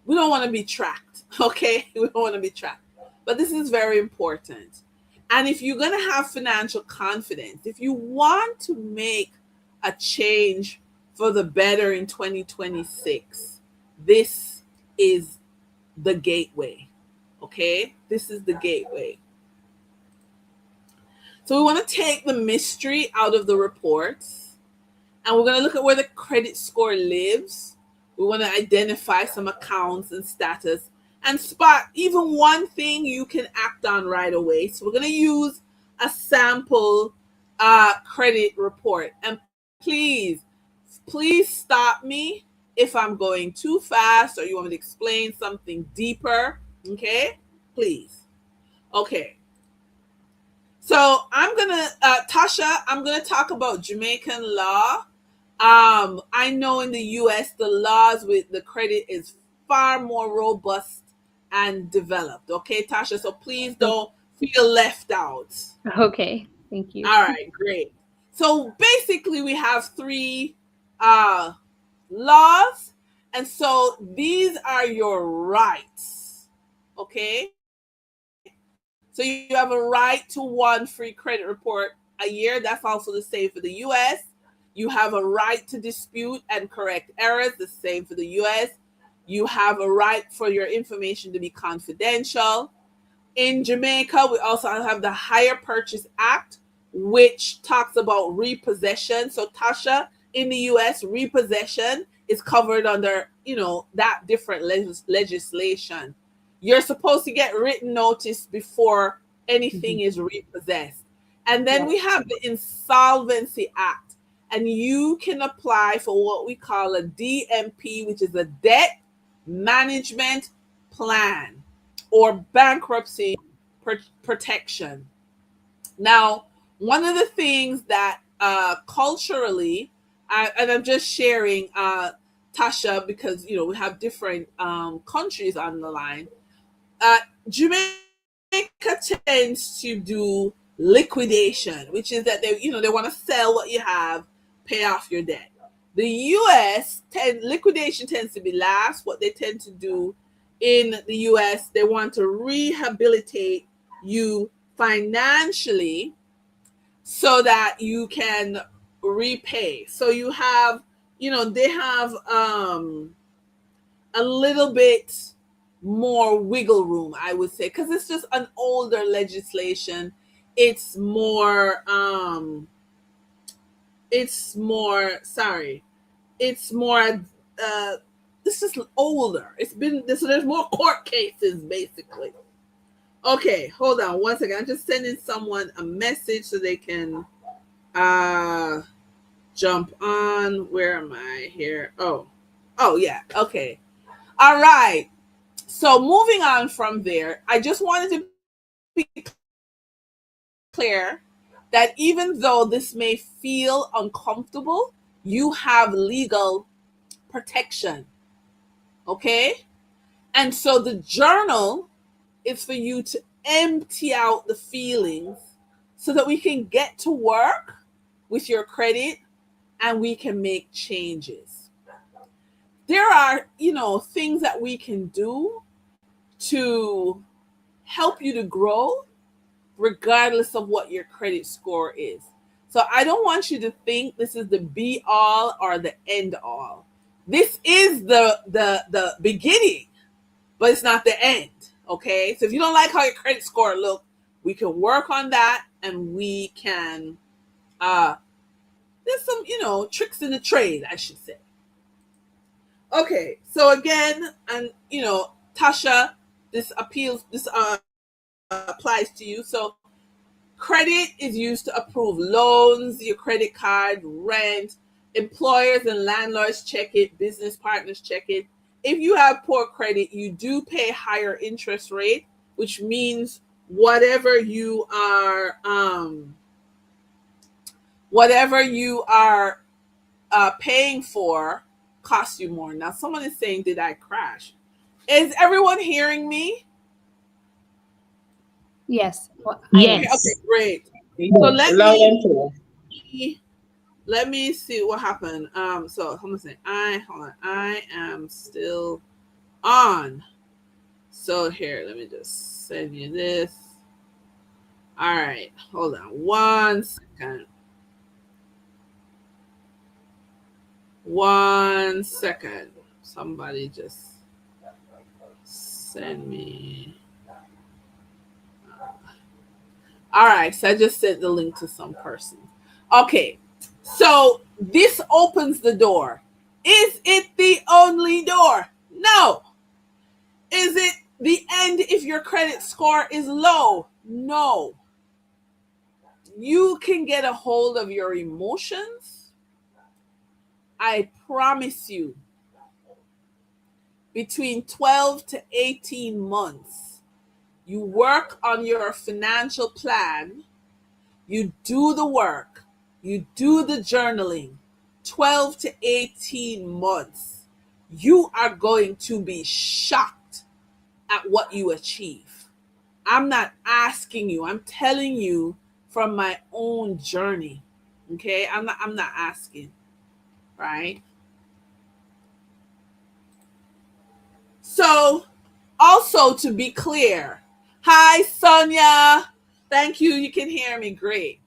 we don't want to be tracked. Okay? We don't want to be tracked. But this is very important. And if you're going to have financial confidence, if you want to make a change for the better in 2026, this is the gateway. Okay? This is the gateway. So we want to take the mystery out of the reports, and we're going to look at where the credit score lives. We want to identify some accounts and status and spot even one thing you can act on right away. So we're going to use a sample credit report. And please stop me if I'm going too fast or you want me to explain something deeper. Okay? Please. Okay. So I'm going to, Tasha, I'm going to talk about Jamaican law. I know in the U.S., the laws with the credit is far more robust and developed. Okay, Tasha? So please don't feel left out. Okay, thank you. All right, great. So basically we have 3 laws. And so these are your rights. Okay? So you have a right to 1 free credit report a year. That's also the same for the U.S. You have a right to dispute and correct errors. The same for the U.S. You have a right for your information to be confidential. In Jamaica, we also have the Hire Purchase Act, which talks about repossession. So Tasha, in the U.S., repossession is covered under, that different legislation. You're supposed to get written notice before anything is repossessed. And then we have the Insolvency Act, and you can apply for what we call a DMP, which is a debt management plan or bankruptcy protection. Now, one of the things that culturally, and I'm just sharing, Tasha, because we have different countries on the line. Jamaica tends to do liquidation, which is that they want to sell what you have pay off your debt. The US liquidation tends to be last. What they tend to do in the US, they want to rehabilitate you financially so that you can repay. So you have, they have a little bit more wiggle room, I would say, because it's just an older legislation. It's more this is older. It's been this, so there's more court cases basically. Okay, hold on one second. I'm just sending someone a message so they can jump on. Where am I here? Oh yeah, okay. All right. So moving on from there, I just wanted to be clear that even though this may feel uncomfortable, you have legal protection. Okay? And so the journal is for you to empty out the feelings so that we can get to work with your credit and we can make changes. There are, things that we can do to help you to grow regardless of what your credit score is. So I don't want you to think this is the be all or the end all. This is the beginning, but it's not the end. Okay. So if you don't like how your credit score look, we can work on that, and we can there's some, tricks in the trade, I should say. Okay, so again, and Tasha, this applies to you. So credit is used to approve loans, your credit card, rent. Employers and landlords check it, business partners check it. If you have poor credit, you do pay higher interest rate, which means whatever you are paying for costs you more. Now, someone is saying, did I crash? Is everyone hearing me? Yes. Well, Yes. Okay, great. So let me see what happened. So hold on a second. I am still on. So here, let me just send you this. All right, hold on 1 second. 1 second. Somebody just send me. All right, so I just sent the link to some person. Okay, so this opens the door. Is it the only door? No. Is it the end if your credit score is low? No. You can get a hold of your emotions. I promise you, between 12 to 18 months, you work on your financial plan, you do the work, you do the journaling, 12 to 18 months, you are going to be shocked at what you achieve. I'm not asking you, I'm telling you from my own journey. Okay? I'm not asking, right? So, also to be clear, hi Sonia, thank you. You can hear me great.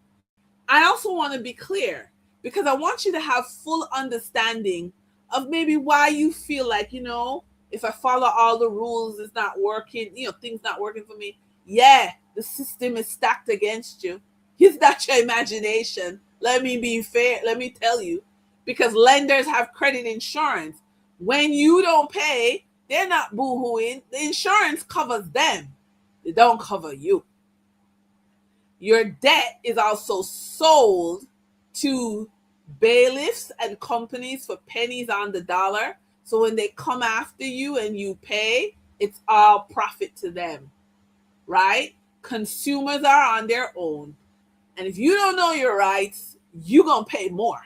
I also want to be clear because I want you to have full understanding of maybe why you feel like, if I follow all the rules, it's not working, things not working for me. Yeah, the system is stacked against you. It's not your imagination. Let me be fair. Let me tell you, because lenders have credit insurance. When you don't pay, they're not boo-hooing. The insurance covers them. They don't cover you. Your debt is also sold to bailiffs and companies for pennies on the dollar. So when they come after you and you pay, it's all profit to them, right? Consumers are on their own. And if you don't know your rights, you're going to pay more,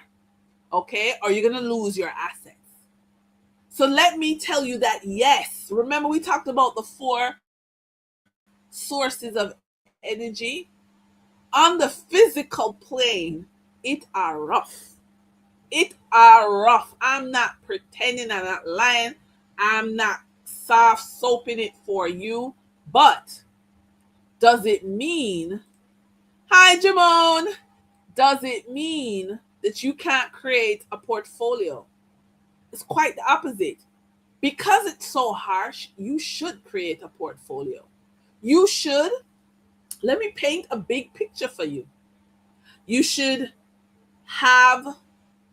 okay? Or you're going to lose your assets. So let me tell you that, yes, remember we talked about the 4 sources of energy. On the physical plane, it are rough. It are rough. I'm not pretending, I'm not lying, I'm not soft soaping it for you. But does it mean, hi Jamone, does it mean that you can't create a portfolio? It's quite the opposite. Because it's so harsh, you should create a portfolio. You should, let me paint a big picture for you. You should have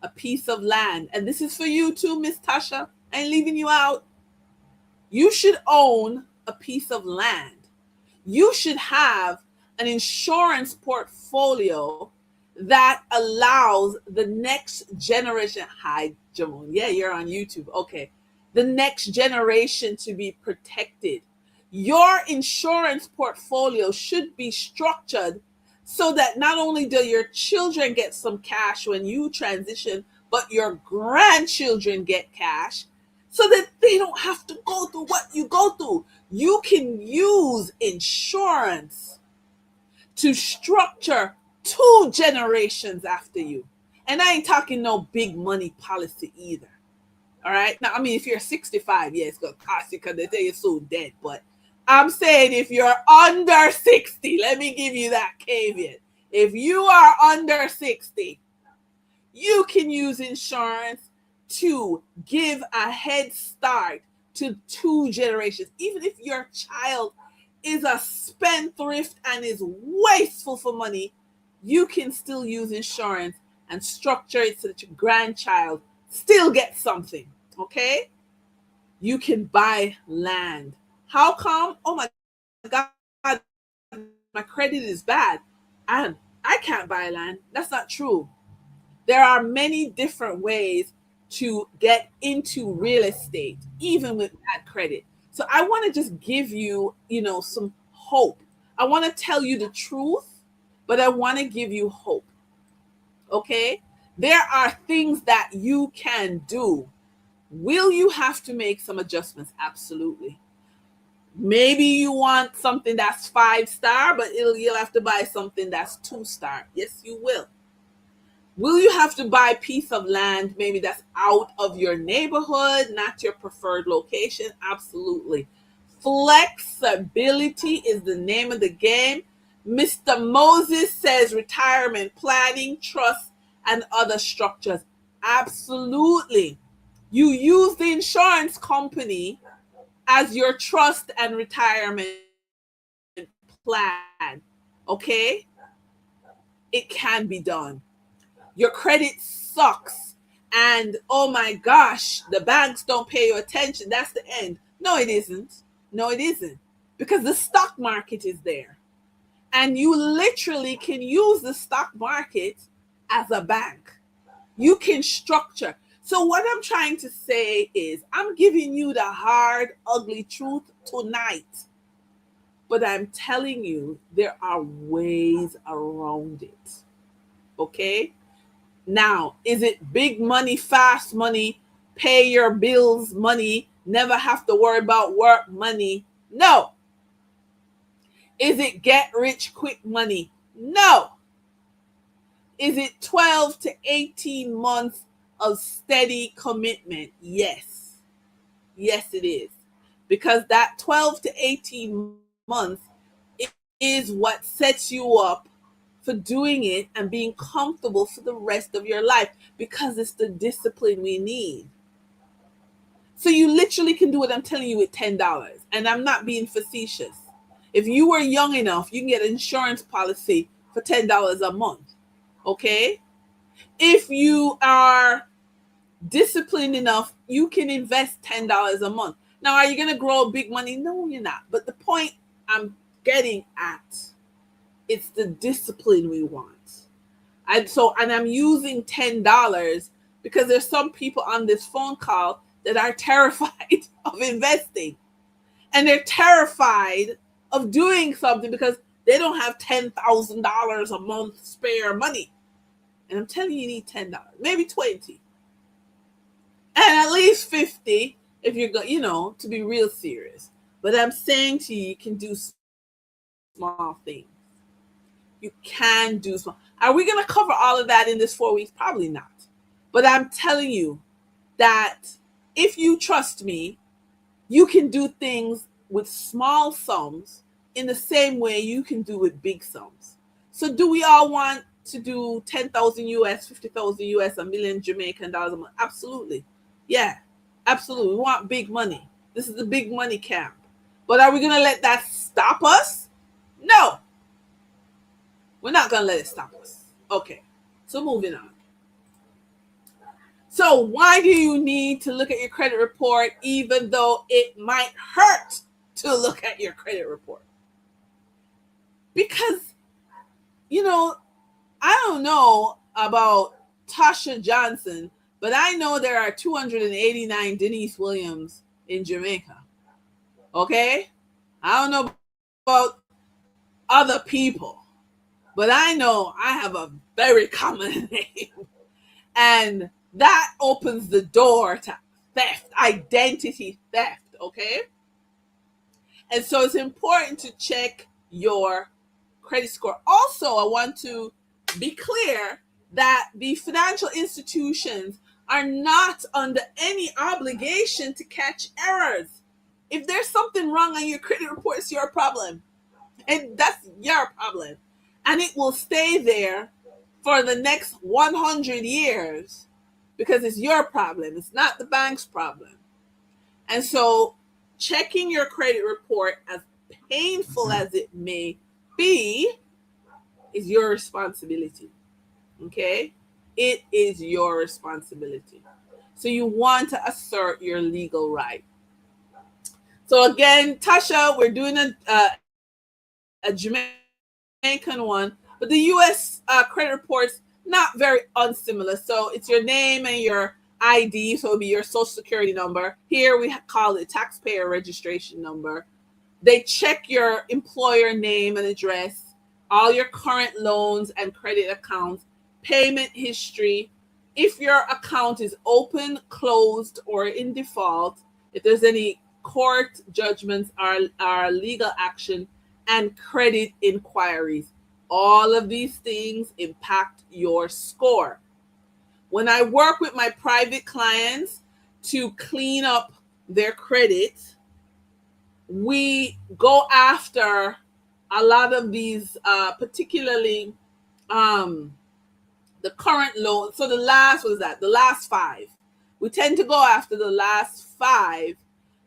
a piece of land. And this is for you too, Miss Tasha. I ain't leaving you out. You should own a piece of land. You should have an insurance portfolio that allows the next generation. Hi, Jamon. Yeah, you're on YouTube. Okay. The next generation to be protected. Your insurance portfolio should be structured so that not only do your children get some cash when you transition, but your grandchildren get cash so that they don't have to go through what you go through. You can use insurance to structure 2 generations after you. And I ain't talking no big money policy either. All right. Now, I mean, if you're 65, yeah, it's going to cost you because they say you're so dead. But I'm saying if you're under 60, let me give you that caveat. If you are under 60, you can use insurance to give a head start to 2 generations. Even if your child is a spendthrift and is wasteful for money, you can still use insurance and structure it so that your grandchild still gets something. Okay? You can buy land. How come? Oh my God, my credit is bad and I can't buy land. That's not true. There are many different ways to get into real estate, even with bad credit. So I want to just give you, some hope. I want to tell you the truth, but I want to give you hope. Okay? There are things that you can do. Will you have to make some adjustments? Absolutely. Maybe you want something that's 5-star, but you'll have to buy something that's 2-star. Yes, you will. Will you have to buy a piece of land maybe that's out of your neighborhood, not your preferred location? Absolutely. Flexibility is the name of the game. Mr. Moses says retirement planning, trust, and other structures. Absolutely. You use the insurance company as your trust and retirement plan. Okay? It can be done. Your credit sucks and oh my gosh, the banks don't pay you attention. That's the end. No, it isn't. No, it isn't. Because the stock market is there. And you literally can use the stock market as a bank. You can structure. So what I'm trying to say is I'm giving you the hard, ugly truth tonight. But I'm telling you, there are ways around it. Okay? Now, is it big money, fast money, pay your bills money, never have to worry about work money? No. Is it get rich quick money? No. Is it 12 to 18 months of steady commitment? Yes. Yes, it is. Because that 12 to 18 months is what sets you up for doing it and being comfortable for the rest of your life, because it's the discipline we need. So you literally can do what I'm telling you with $10. And I'm not being facetious. If you were young enough, you can get an insurance policy for $10 a month. Okay? If you are disciplined enough, you can invest $10 a month. Now, are you going to grow big money? No, you're not. But the point I'm getting at, it's the discipline we want. And I'm using $10 because there's some people on this phone call that are terrified of investing. And they're terrified of doing something because they don't have $10,000 a month spare money. And I'm telling you, you need $10, maybe $20. And at least $50 if you're going, to be real serious. But I'm saying to you, you can do small things. You can do small. Are we going to cover all of that in this 4 weeks? Probably not. But I'm telling you that if you trust me, you can do things with small sums in the same way you can do with big sums. So do we all want to do 10,000 US, 50,000 US, a million Jamaican dollars a month? Absolutely. Yeah, absolutely. We want big money. This is the big money camp. But are we going to let that stop us? No. We're not going to let it stop us. Okay. So moving on. So why do you need to look at your credit report even though it might hurt to look at your credit report? Because, you know, I don't know about Tasha Johnson, but I know there are 289 Denise Williams in Jamaica. Okay? I don't know about other people, but I know I have a very common name. And that opens the door to theft, identity theft, okay? And so it's important to check your credit score. Also, I want to be clear that the financial institutions are not under any obligation to catch errors. If there's something wrong on your credit report, it's your problem. And that's your problem. And it will stay there for the next 100 years because it's your problem. It's not the bank's problem. And so checking your credit report, as painful as it may be, is your responsibility. Okay? It is your responsibility. So you want to assert your legal right. So again, Tasha, we're doing a Jamaican one, but the U.S. Credit reports not very unsimilar. So it's your name and your ID, so it'll be your social security number. Here we call it taxpayer registration number. They check your employer name and address, all your current loans and credit accounts, payment history. If your account is open, closed, or in default, if there's any court judgments or legal action, and credit inquiries. All of these things impact your score. When I work with my private clients to clean up their credit, we go after a lot of these, particularly the current loan. So the last 5. We tend to go after the last 5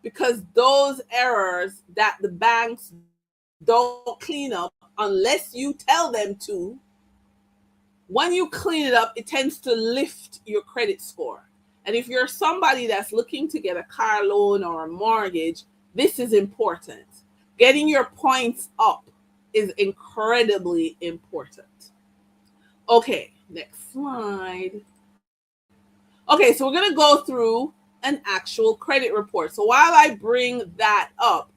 because those errors that the banks don't clean up unless you tell them to. When you clean it up, it tends to lift your credit score. And if you're somebody that's looking to get a car loan or a mortgage, this is important. Getting your points up is incredibly important. Okay, next slide. Okay, so we're going to go through an actual credit report. So while I bring that up,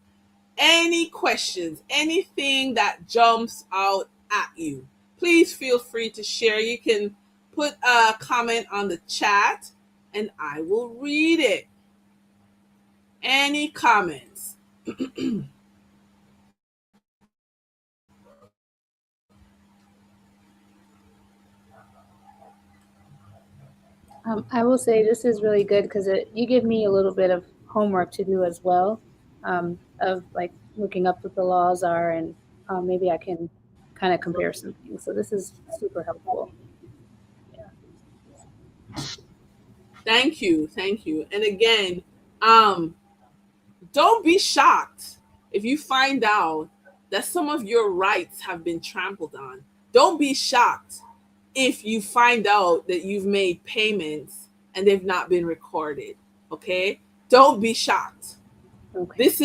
any questions, anything that jumps out at you, please feel free to share. You can put a comment on the chat and I will read it. Any comments? I will say this is really good because you give me a little bit of homework to do as well, of like looking up what the laws are, and maybe I can kind of compare some things. So this is super helpful. Thank you. And again, don't be shocked if you find out that some of your rights have been trampled on. Don't be shocked if you find out that you've made payments and they've not been recorded. Okay? Don't be shocked. Okay. This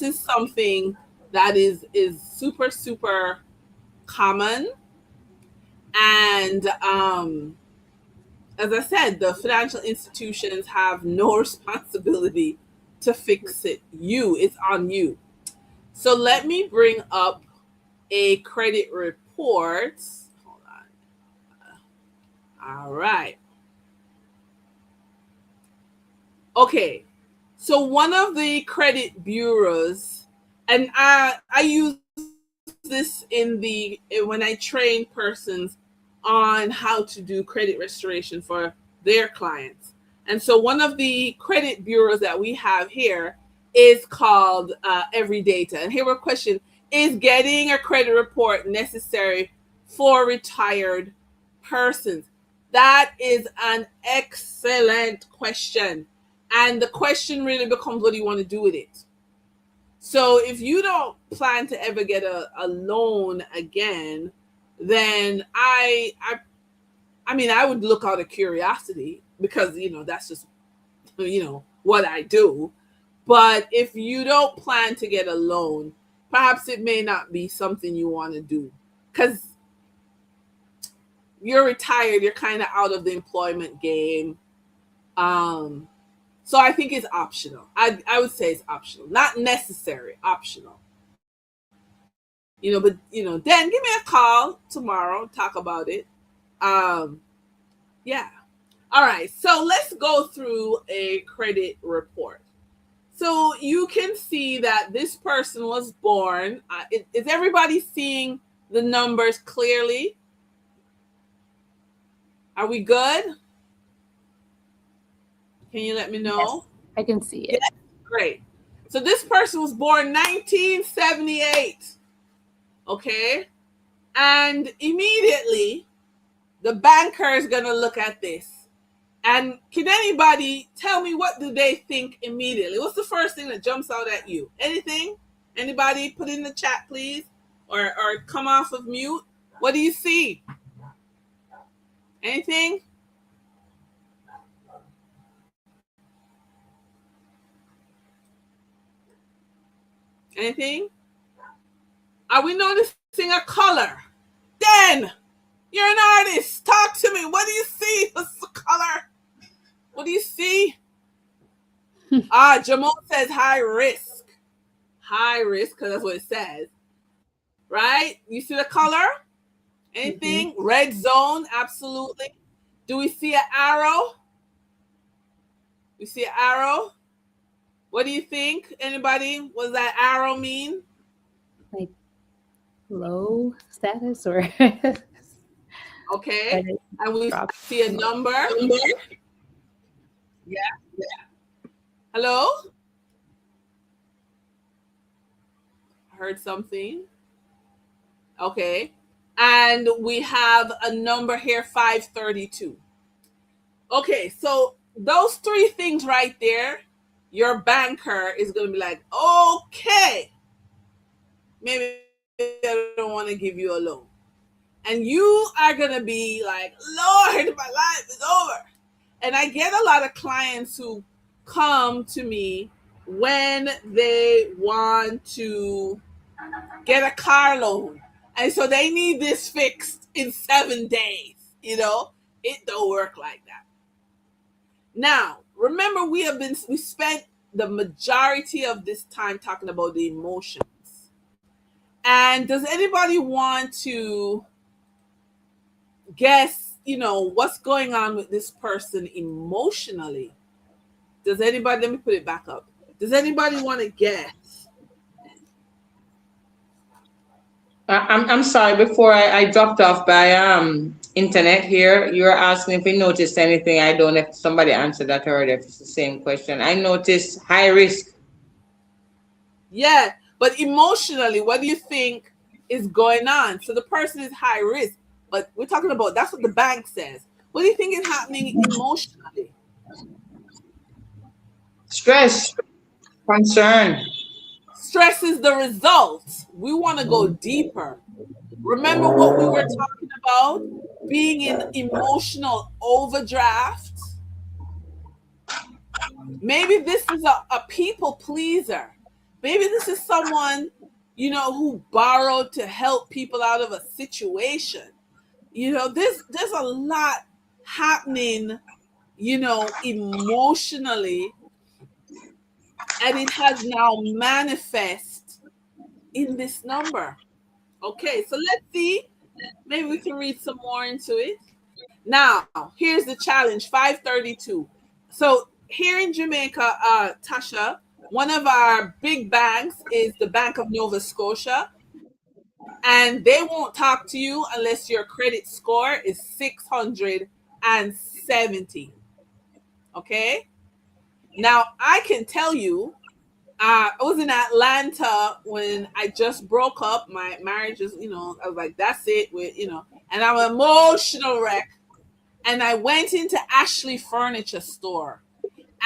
is something that is super, super common. And as I said, the financial institutions have no responsibility to fix it. It's on you. So let me bring up a credit report. Hold on. All right. Okay. So one of the credit bureaus, and I use this when I train persons on how to do credit restoration for their clients. And so one of the credit bureaus that we have here is called Everydata. And here a question: is getting a credit report necessary for retired persons? That is an excellent question. And the question really becomes, what do you want to do with it? So if you don't plan to ever get a loan again, then I mean, I would look out of curiosity, because, that's just, what I do. But if you don't plan to get a loan, perhaps it may not be something you want to do, because you're retired, you're kind of out of the employment game. So I think it's optional. I would say it's optional, not necessary, optional. But Dan, give me a call tomorrow, talk about it. Yeah. All right. So let's go through a credit report. So you can see that this person was born. Is everybody seeing the numbers clearly? Are we good? Can you let me know? Yes, I can see it. Yes, great. So this person was born 1978. Okay. And immediately the banker is going to look at this. And can anybody tell me, what do they think immediately? What's the first thing that jumps out at you? Anything? Anybody? Put in the chat, please. Or come off of mute. What do you see? Anything? Anything? Are we noticing a color? Dan, you're an artist. Talk to me. What do you see? What's the color? What do you see? Jamal says high risk. High risk, because that's what it says. Right? You see the color? Anything? Mm-hmm. Red zone, absolutely. Do we see an arrow? We see an arrow? What do you think? Anybody? What does that arrow mean? Like low status or okay. And we see a number. Yeah. Hello? Heard something. Okay. And we have a number here, 532. Okay, so those three things right there, your banker is going to be like, okay, maybe I don't want to give you a loan. And you are going to be like, Lord, my life is over. And I get a lot of clients who come to me when they want to get a car loan. And so they need this fixed in 7 days. It don't work like that. Now, remember, we spent the majority of this time talking about the emotions. And does anybody want to guess, what's going on with this person emotionally? Does anybody, let me put it back up. Does anybody want to guess? I'm sorry, before I dropped off by internet here, you were asking if we noticed anything. I don't know if somebody answered that already, if it's the same question. I noticed high risk. Yeah, but emotionally, what do you think is going on? So the person is high risk, but we're talking about, that's what the bank says. What do you think is happening emotionally? Stress, concern. Stress is the result. We want to go deeper. Remember what we were talking about? Being in emotional overdraft. Maybe this is a people pleaser. Maybe this is someone, who borrowed to help people out of a situation. There's a lot happening, emotionally. And it has now manifest in this number. Okay, so let's see. Maybe we can read some more into it. Now, here's the challenge, 532. So here in Jamaica, Tasha, one of our big banks is the Bank of Nova Scotia. And they won't talk to you unless your credit score is 670. Okay. Now I can tell you, I was in Atlanta when I just broke up. My marriage is, I was like, that's it. And I'm an emotional wreck. And I went into Ashley Furniture Store.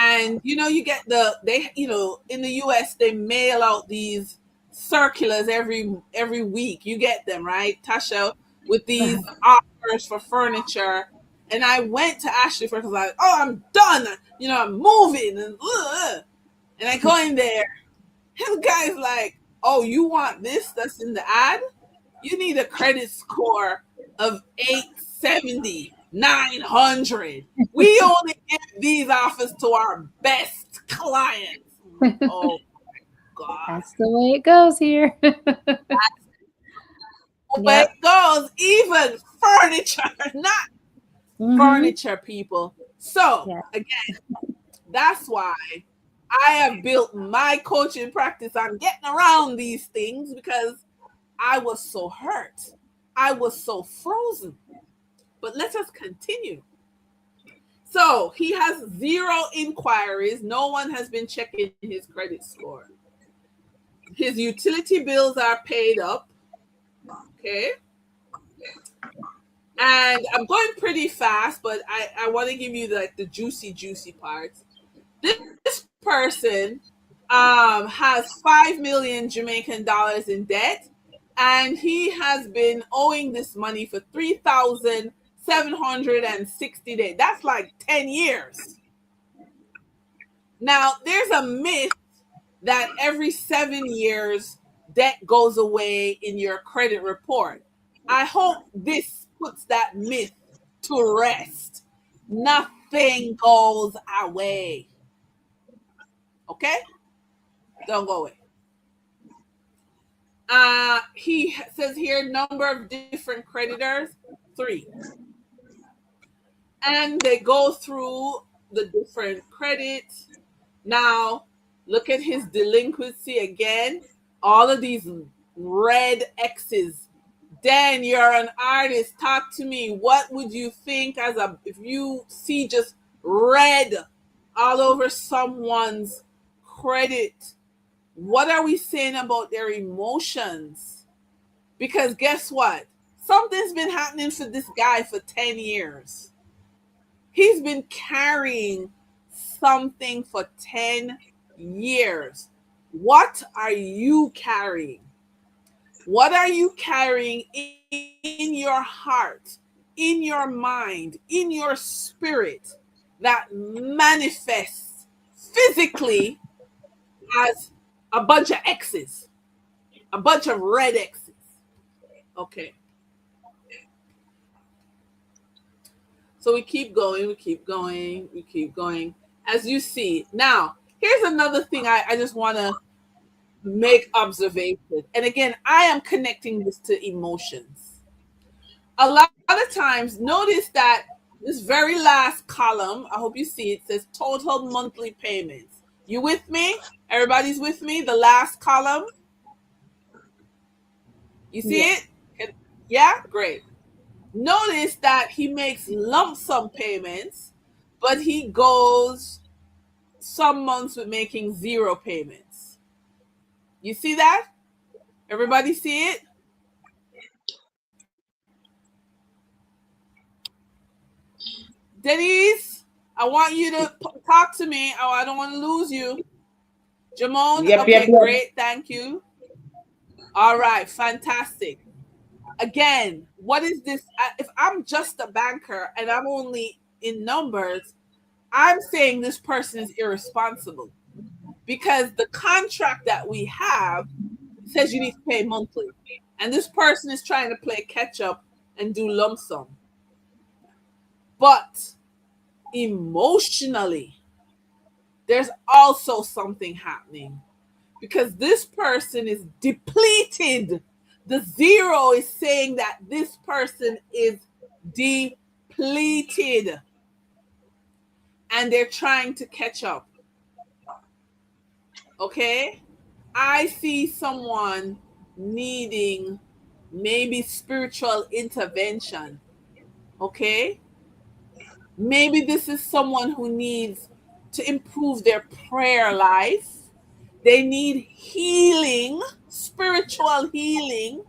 And you get in the US they mail out these circulars every week. You get them, right, Tasha, with these offers for furniture. And I went to Ashley Furniture, like, oh, I'm done. I'm moving, and I go in there. And the guy's like, oh, you want this that's in the ad? You need a credit score of 870, 900. We only give these offers to our best clients. Oh, God. That's the way it goes here. Where it goes, even furniture, not furniture, people. So, again, that's why I have built my coaching practice on getting around these things, because I was so hurt. I was so frozen. But let us continue. So he has 0 inquiries. No one has been checking his credit score. His utility bills are paid up. Okay. And I'm going pretty fast, but I want to give you the juicy parts. This person has 5 million Jamaican dollars in debt, and he has been owing this money for 3,760 days. That's like 10 years. Now, there's a myth that every 7 years debt goes away in your credit report. I hope this puts that myth to rest. Nothing goes away. Okay? Don't go away. He says here, number of different creditors, 3. And they go through the different credits. Now, look at his delinquency again. All of these red X's. Dan, you're an artist. Talk to me. What would you think if you see just red all over someone's credit? What are we saying about their emotions? Because guess what? Something's been happening for this guy for 10 years. He's been carrying something for 10 years. What are you carrying? What are you carrying in your heart, in your mind, in your spirit that manifests physically as a bunch of X's, a bunch of red X's? Okay. So we keep going, we keep going, we keep going. As you see, now, here's another thing I just want to make observation. And again, I am connecting this to emotions. A lot of times, notice that this very last column, I hope you see it, says total monthly payments. You with me? Everybody's with me? The last column? You see it? Yeah? Great. Notice that he makes lump sum payments, but he goes some months with making 0 payments. You see that? Everybody see it? Denise, I want you to talk to me. Oh, I don't want to lose you. Jamon, okay, great. Thank you. All right, fantastic. Again, what is this? If I'm just a banker and I'm only in numbers, I'm saying this person is irresponsible, because the contract that we have says you need to pay monthly, and this person is trying to play catch up and do lump sum. But emotionally, there's also something happening, because this person is depleted. The 0 is saying that this person is depleted, and they're trying to catch up. Okay? I see someone needing maybe spiritual intervention. Okay? Maybe this is someone who needs to improve their prayer life. They need healing, spiritual healing.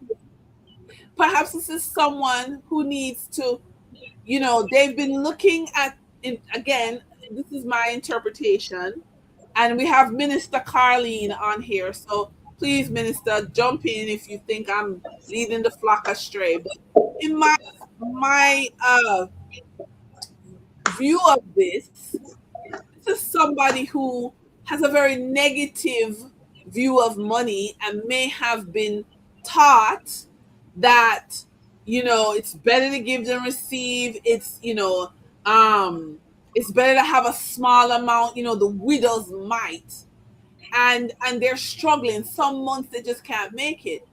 Perhaps this is someone who needs to, they've been looking at, again, this is my interpretation, and we have Minister Carlene on here. So please, Minister, jump in if you think I'm leading the flock astray. But in my view of this is somebody who has a very negative view of money and may have been taught that it's better to give than receive. It's better to have a small amount, the widow's mite, and they're struggling. Some months they just can't make it.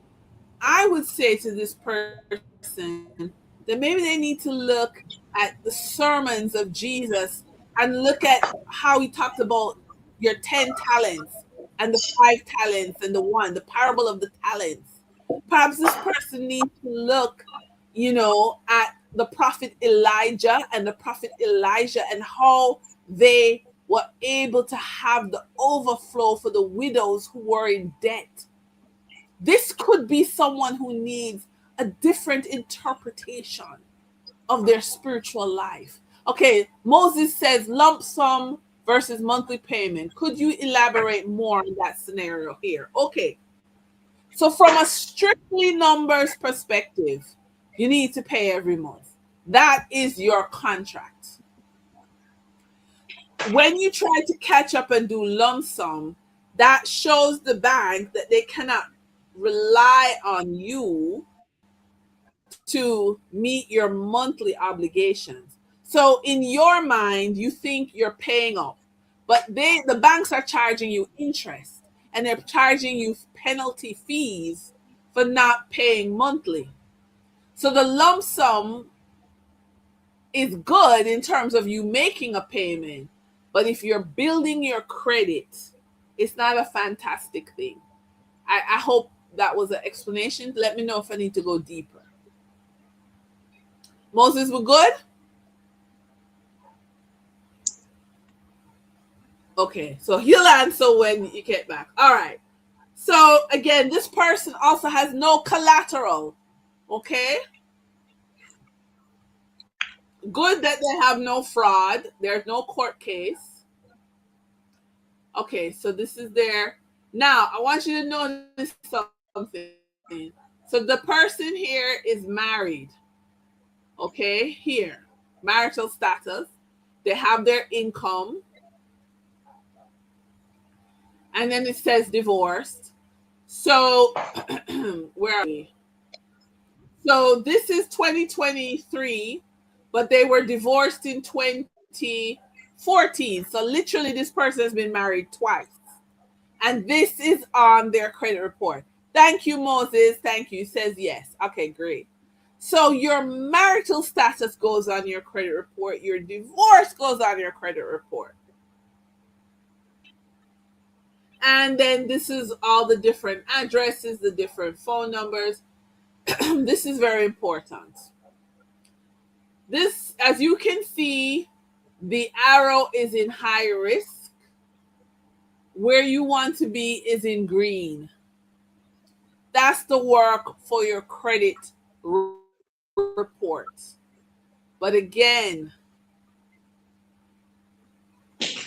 I would say to this person that maybe they need to look at the sermons of Jesus and look at how he talked about your 10 talents and the 5 talents and the parable of the talents. Perhaps this person needs to look, at the prophet Elijah and the prophet Elijah and how they were able to have the overflow for the widows who were in debt. This could be someone who needs a different interpretation of their spiritual life. Okay, Moses says lump sum versus monthly payment. Could you elaborate more on that scenario here? Okay, so from a strictly numbers perspective, you need to pay every month. That is your contract. When you try to catch up and do lump sum, that shows the bank that they cannot rely on you to meet your monthly obligations. So in your mind, you think you're paying up, but the banks are charging you interest, and they're charging you penalty fees for not paying monthly. So the lump sum is good in terms of you making a payment, but if you're building your credit, it's not a fantastic thing. I hope that was an explanation. Let me know if I need to go deeper. Moses, we're good? Okay, so he'll answer when you get back. All right. So again, this person also has no collateral. Okay. Good that they have no fraud. There's no court case. Okay, so this is there. Now, I want you to notice something. So the person here is married. Okay, here, marital status. They have their income. And then it says divorced. So, where are we? So this is 2023, but they were divorced in 2014. So literally this person has been married twice. And this is on their credit report. Thank you, Moses. Thank you. It says yes. Okay, great. So your marital status goes on your credit report. Your divorce goes on your credit report. And then this is all the different addresses, the different phone numbers. This is very important. This, as you can see, the arrow is in high risk. Where you want to be is in green. That's the work for your credit report. But again,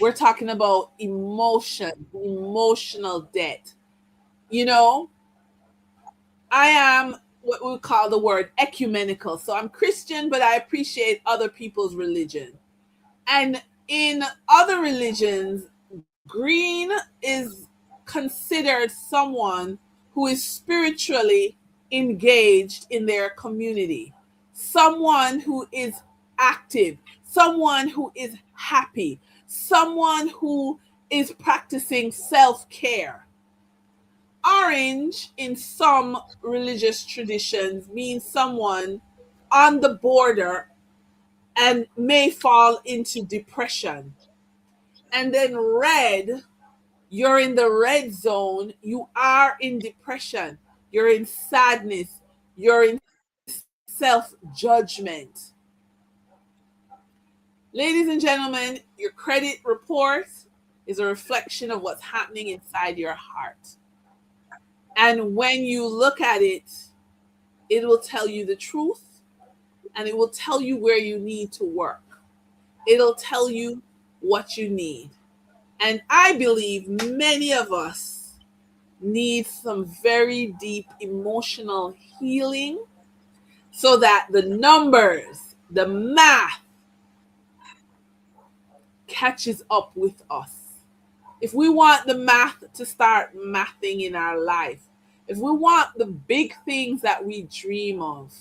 we're talking about emotional debt. I am what we call the word ecumenical. So I'm Christian, but I appreciate other people's religion. And in other religions, green is considered someone who is spiritually engaged in their community, someone who is active, someone who is happy, someone who is practicing self-care. Orange in some religious traditions means someone on the border and may fall into depression. And then red, you're in the red zone, you are in depression, you're in sadness, you're in self-judgment. Ladies and gentlemen, your credit report is a reflection of what's happening inside your heart. And when you look at it, it will tell you the truth, and it will tell you where you need to work. It'll tell you what you need. And I believe many of us need some very deep emotional healing so that the numbers, the math, catches up with us. If we want the math to start mathing in our life, if we want the big things that we dream of,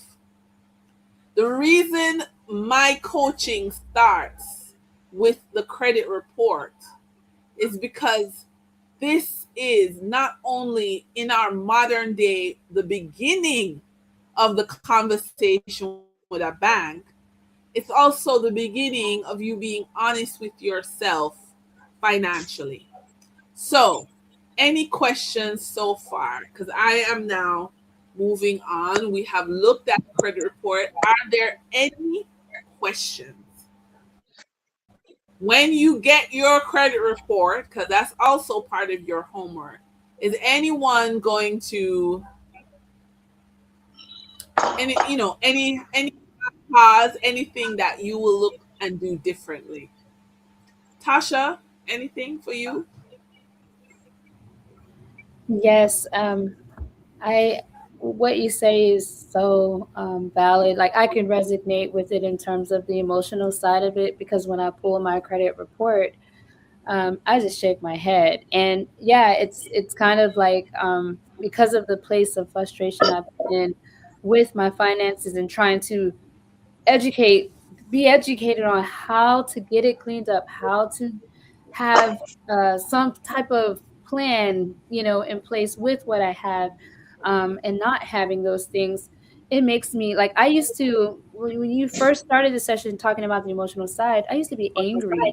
the reason my coaching starts with the credit report is because this is not only in our modern day the beginning of the conversation with a bank, it's also the beginning of you being honest with yourself financially. So, any questions so far? Because I am now moving on. We have looked at credit report. Are there any questions? When you get your credit report, because that's also part of your homework, is anyone going to any pause, anything that you will look and do differently? Tasha, anything for you? Yes, I what you say is so valid. Like I can resonate with it in terms of the emotional side of it because when I pull my credit report, I just shake my head. And yeah, it's kind of like because of the place of frustration I've been in with my finances and trying to educate, be educated on how to get it cleaned up, how to have some type of plan, in place with what I have, and not having those things. It makes me like I used to when you first started the session talking about the emotional side. I used to be angry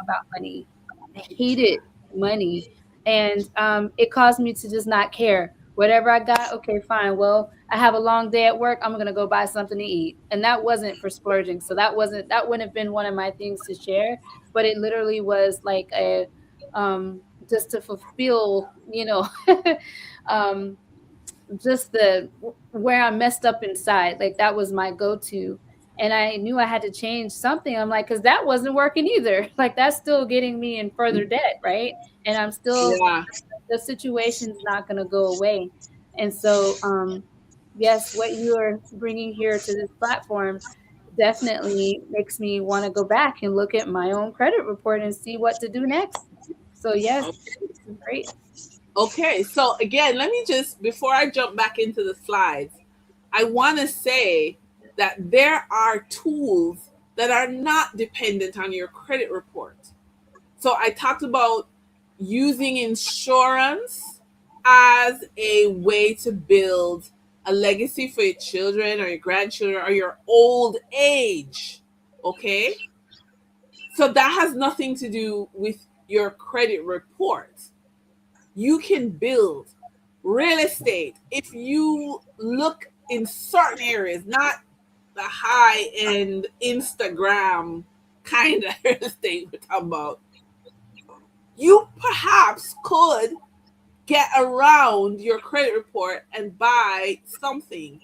about money. I hated money, and it caused me to just not care. Whatever I got, okay, fine. Well, I have a long day at work. I'm gonna go buy something to eat, and that wasn't for splurging. So that wouldn't have been one of my things to share. But it literally was like a just to fulfill, um, just the where I messed up inside. Like that was my go-to. And I knew I had to change something. I'm like, because that wasn't working either. Like that's still getting me in further debt, right? And I'm still Yeah. the situation's not going to go away. And so, yes, what you are bringing here to this platform definitely makes me want to go back and look at my own credit report and see what to do next. So, yes, this is great. Okay, so again, let me just, before I jump back into the slides, I want to say that there are tools that are not dependent on your credit report. So I talked about using insurance as a way to build a legacy for your children or your grandchildren or your old age. Okay? So that has nothing to do with your credit report. You can build real estate if you look in certain areas, not the high end Instagram kind of real estate we're talking about. You perhaps could get around your credit report and buy something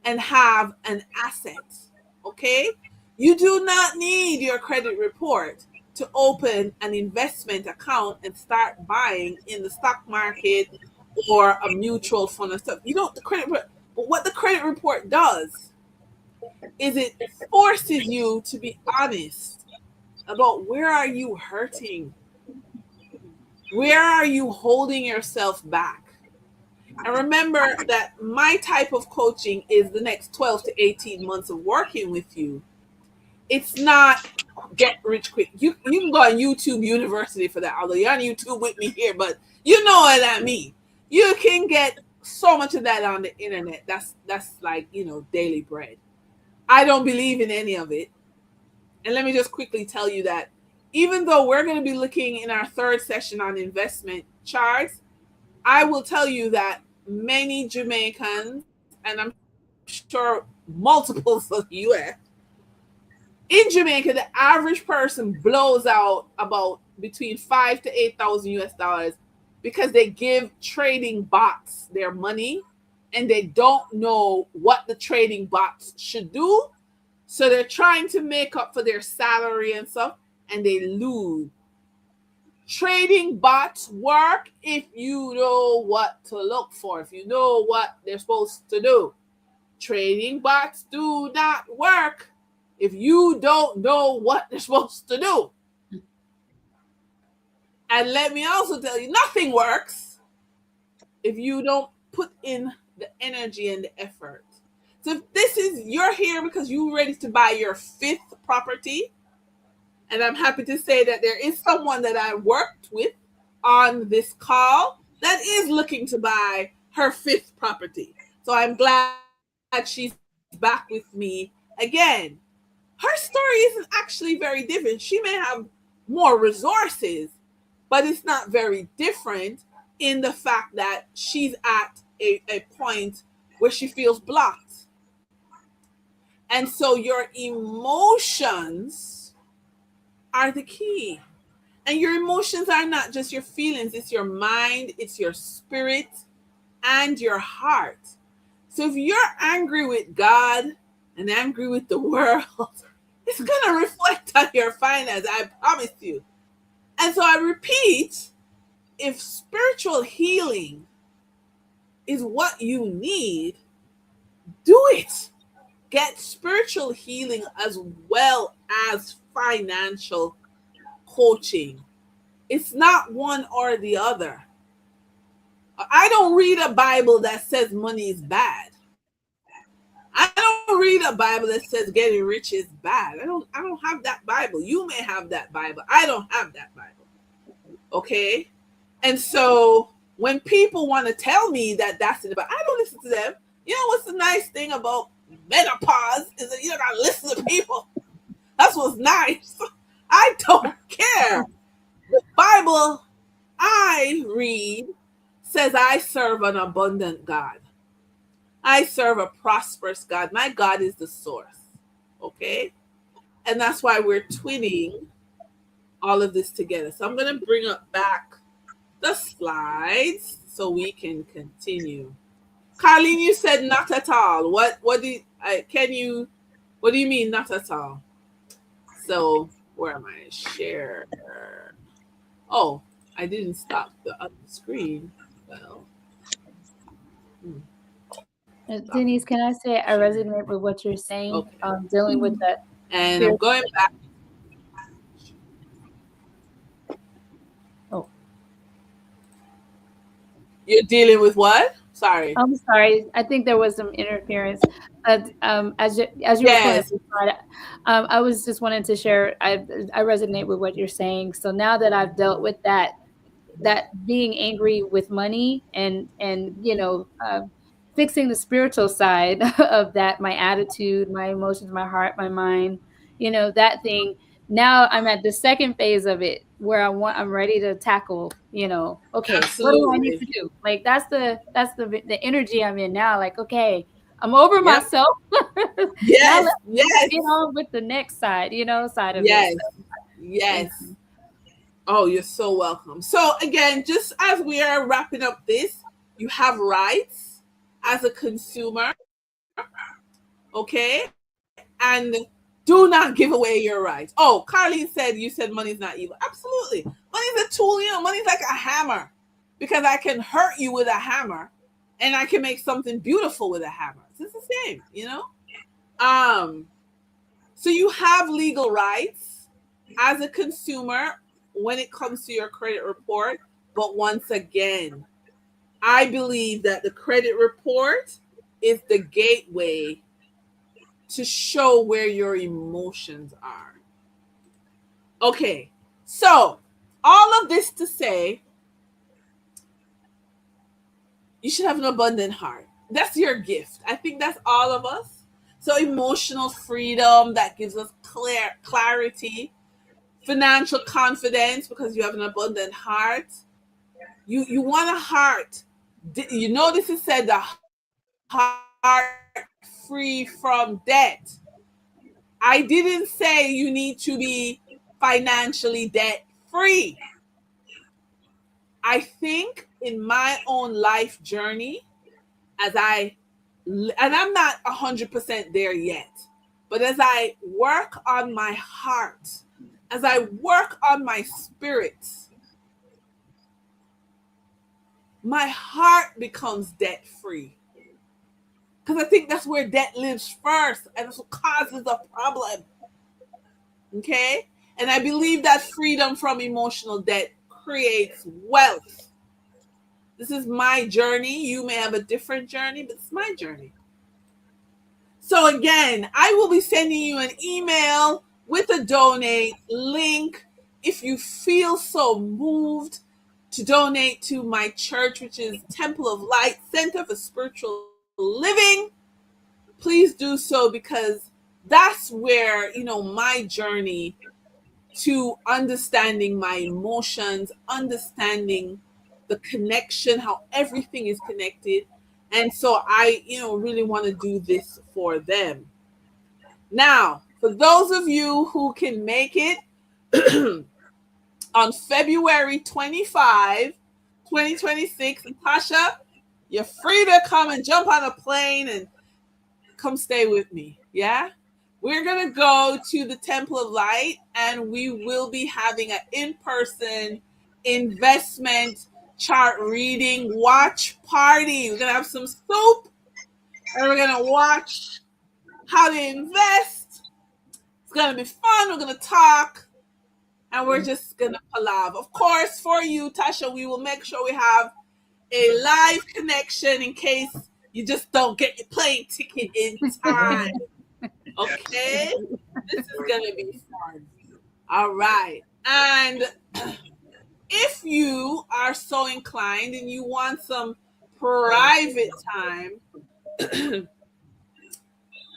and have an asset. Okay? You do not need your credit report to open an investment account and start buying in the stock market or a mutual fund or stuff. You don't the credit report, but what the credit report does is it forces you to be honest about where are you hurting? Where are you holding yourself back? And remember that my type of coaching is the next 12 to 18 months of working with you. It's not get rich quick. You can go on YouTube University for that, although you're on YouTube with me here, but you know what I mean. You can get so much of that on the internet. That's like, daily bread. I don't believe in any of it. And let me just quickly tell you that even though we're going to be looking in our third session on investment charts, I will tell you that many Jamaicans, and I'm sure multiples of the US, In Jamaica, the average person blows out about between 5 to 8,000 US dollars because they give trading bots their money and they don't know what the trading bots should do. So they're trying to make up for their salary and stuff, and they lose. Trading bots work if you know what to look for, if you know what they're supposed to do. Trading bots do not work if you don't know what they're supposed to do. And let me also tell you, nothing works if you don't put in the energy and the effort. So if this is, you're here because you're ready to buy your 5th property, and I'm happy to say that there is someone that I worked with on this call that is looking to buy her 5th property. So I'm glad she's back with me again. Her story isn't actually very different. She may have more resources, but it's not very different in the fact that she's at a point where she feels blocked. And so your emotions are the key. And your emotions are not just your feelings, it's your mind, it's your spirit, and your heart. So if you're angry with God and angry with the world, it's going to reflect on your finance, I promise you. And so I repeat, if spiritual healing is what you need, do it. Get spiritual healing as well as financial coaching. It's not one or the other. I don't read a Bible that says money is bad. I don't read a Bible that says getting rich is bad. I don't have that Bible. You may have that Bible. I don't have that Bible. Okay? And so when people want to tell me that that's it, but I don't listen to them. You know what's the nice thing about menopause is that you don't gotta listen to people. That's what's nice. I don't care. The Bible I read says I serve an abundant God. I serve a prosperous God. My God is the source. Okay? And that's why we're twinning all of this together. So I'm going to bring up back the slides so we can continue. Carlene, you said not at all. What do you mean not at all? So where am I? Share. Oh, I didn't stop the other screen. Well. Denise, can I say I resonate with what you're saying? Okay. Dealing with that. And I'm going back. Oh. You're dealing with what? Sorry. I'm sorry. I think there was some interference. As you Yes. I was just wanting to share. I resonate with what you're saying. So now that I've dealt with that being angry with money and fixing the spiritual side of that, my attitude, my emotions, my heart, my mind, that thing. Now I'm at the second phase of it where I'm ready to tackle, okay, Absolutely. what do I need to do? Like that's the energy I'm in now. Like, okay, I'm over myself. Yes. Now Yes. get on with the next side, side of Yes. it. Yes. Oh, you're so welcome. So again, just as we are wrapping up this, you have rights as a consumer. Okay? And do not give away your rights. Oh, Carlene said you said money's not evil. Absolutely. Money's a tool, money's like a hammer. Because I can hurt you with a hammer and I can make something beautiful with a hammer. It's the same, So you have legal rights as a consumer when it comes to your credit report. But once again, I believe that the credit report is the gateway to show where your emotions are. Okay, so all of this to say, you should have an abundant heart. That's your gift. I think that's all of us. So emotional freedom, that gives us clarity, financial confidence because you have an abundant heart. You want a heart. This is said, the heart free from debt. I didn't say you need to be financially debt free. I think in my own life journey, and I'm not 100% there yet, but as I work on my heart, as I work on my spirit, my heart becomes debt free. Because I think that's where debt lives first, and that's what causes the problem. Okay? And I believe that freedom from emotional debt creates wealth. This is my journey. You may have a different journey, but it's my journey. So again, I will be sending you an email with a donate link if you feel so moved to donate to my church, which is Temple of Light Center for Spiritual Living. Please do so, because that's where, my journey to understanding my emotions, understanding the connection, how everything is connected. And so I, really want to do this for them. Now, for those of you who can make it on February 25, 2026, Natasha, you're free to come and jump on a plane and come stay with me. Yeah? We're going to go to the Temple of Light, and we will be having an in-person investment chart reading watch party. We're going to have some soup, and we're going to watch how to invest. It's going to be fun. We're going to talk, and we're just going to palaver. Of course, for you, Tasha, we will make sure we have a live connection in case you just don't get your plane ticket in time. Okay? This is going to be fun. All right. And if you are so inclined and you want some private time,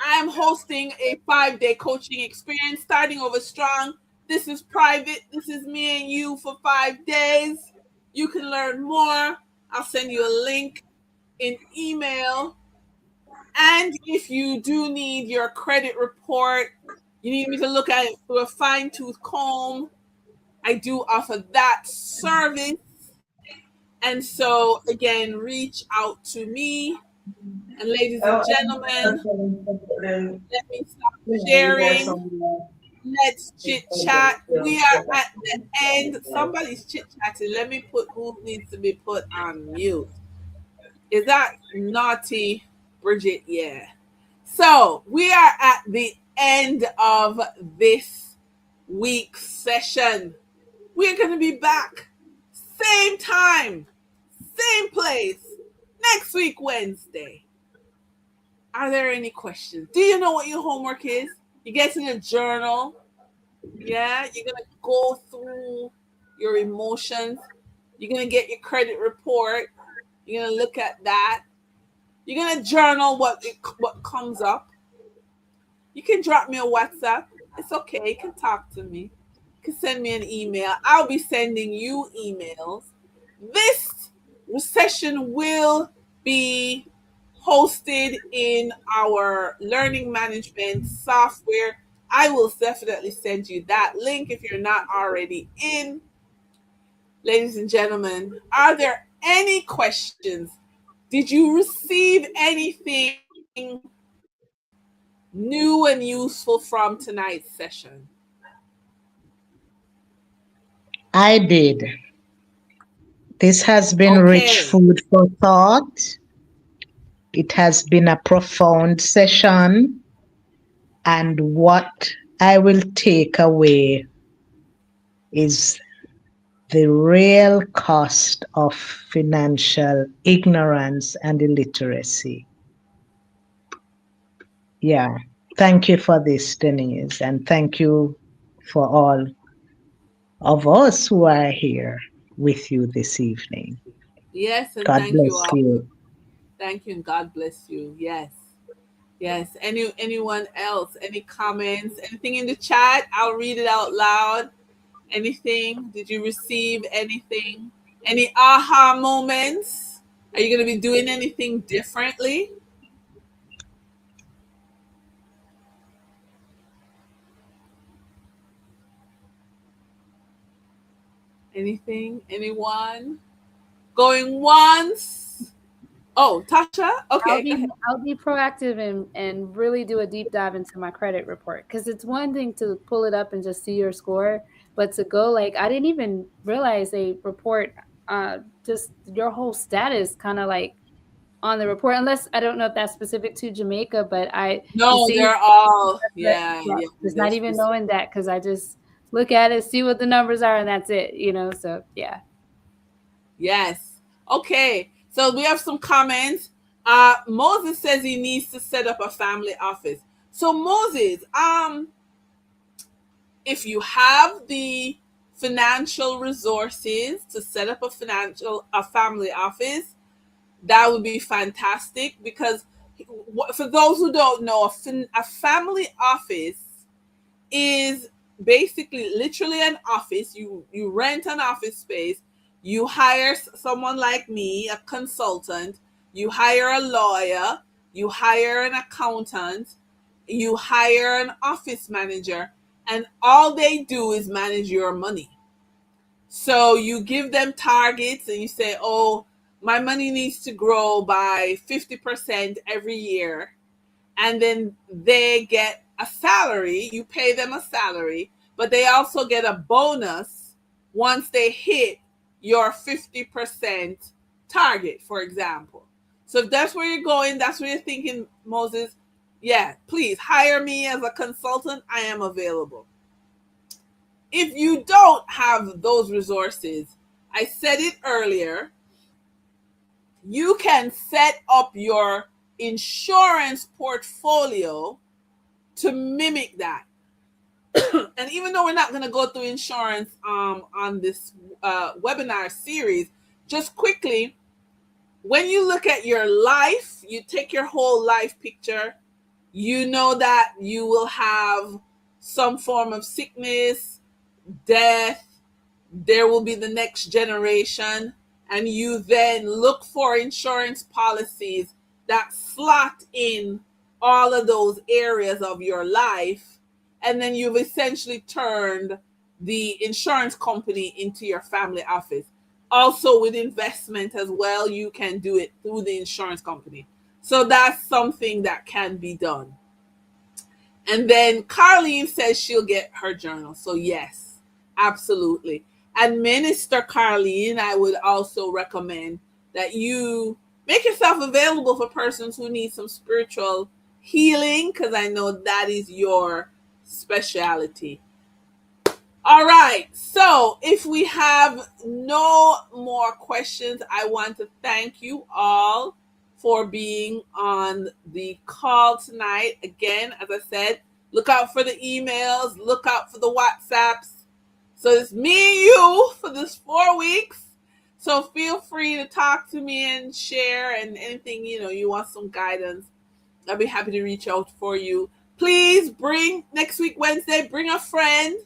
I'm hosting a 5-day coaching experience starting over strong. This is private. This is me and you for 5 days. You can learn more. I'll send you a link in email. And if you do need your credit report, you need me to look at it through a fine-tooth comb, I do offer that service. And so, again, reach out to me. And ladies and gentlemen, let me stop sharing. Let's chit-chat. We are at the end. Somebody's chit-chatting. Let me put who needs to be put on mute. Is that naughty, Bridget? Yeah. So we are at the end of this week's session. We're going to be back same time, same place, next week, Wednesday. Are there any questions? Do you know what your homework is? You're getting a journal. Yeah, you're going to go through your emotions. You're going to get your credit report. You're going to look at that. You're going to journal what comes up. You can drop me a WhatsApp. It's okay. You can talk to me. You can send me an email. I'll be sending you emails. This session will be hosted in our learning management software. I will definitely send you that link if you're not already in. Ladies and gentlemen, are there any questions? Did you receive anything new and useful from tonight's session? I did. This has been rich food for thought. It has been a profound session. And what I will take away is the real cost of financial ignorance and illiteracy. Yeah. Thank you for this, Denise. And thank you for all of us who are here with you this evening. Yes, and God thank bless you all. you. Thank you, and God bless you. Yes. Yes. Anyone else? Any comments? Anything in the chat? I'll read it out loud. Anything? Did you receive anything? Any aha moments? Are you going to be doing anything differently? Anything? Anyone? Going once? Oh, Tasha? Okay, go ahead. I'll be proactive and really do a deep dive into my credit report, because it's one thing to pull it up and just see your score, but to go like, I didn't even realize they report just your whole status kind of like on the report, unless I don't know if that's specific to Jamaica, but No, you see, they're all, but yeah, just they're not even specific. knowing that, because I just look at it, see what the numbers are, and that's it, so yeah. Yes. Okay. So we have some comments. Moses says he needs to set up a family office. So Moses, if you have the financial resources to set up a family office, that would be fantastic, because for those who don't know, a family office is basically literally an office. You rent an office space, you hire someone like me, a consultant, you hire a lawyer, you hire an accountant, you hire an office manager, and all they do is manage your money. So you give them targets and you say, oh, my money needs to grow by 50% every year. And then they get a salary. You pay them a salary, but they also get a bonus once they hit your 50% target, for example. So if that's where you're going, that's where you're thinking, Moses, yeah, please hire me as a consultant. I am available. If you don't have those resources, I said it earlier, you can set up your insurance portfolio to mimic that. And even though we're not going to go through insurance on this webinar series, just quickly, when you look at your life, you take your whole life picture, you know that you will have some form of sickness, death, there will be the next generation, and you then look for insurance policies that slot in all of those areas of your life, and then you've essentially turned the insurance company into your family office. Also with investment as well, you can do it through the insurance company. So that's something that can be done. And then Carlene says she'll get her journal. So yes, absolutely. And Minister Carlene, I would also recommend that you make yourself available for persons who need some spiritual healing, because I know that is your specialty. All right. So if we have no more questions, I want to thank you all for being on the call tonight. Again, as I said, look out for the emails, look out for the WhatsApps. So it's me and you for this 4 weeks. So feel free to talk to me and share, and anything, you want some guidance, I'll be happy to reach out for you. Please bring next week, Wednesday, bring a friend,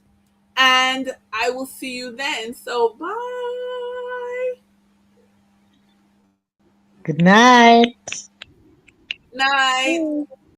and I will see you then. So bye. Good night. Night.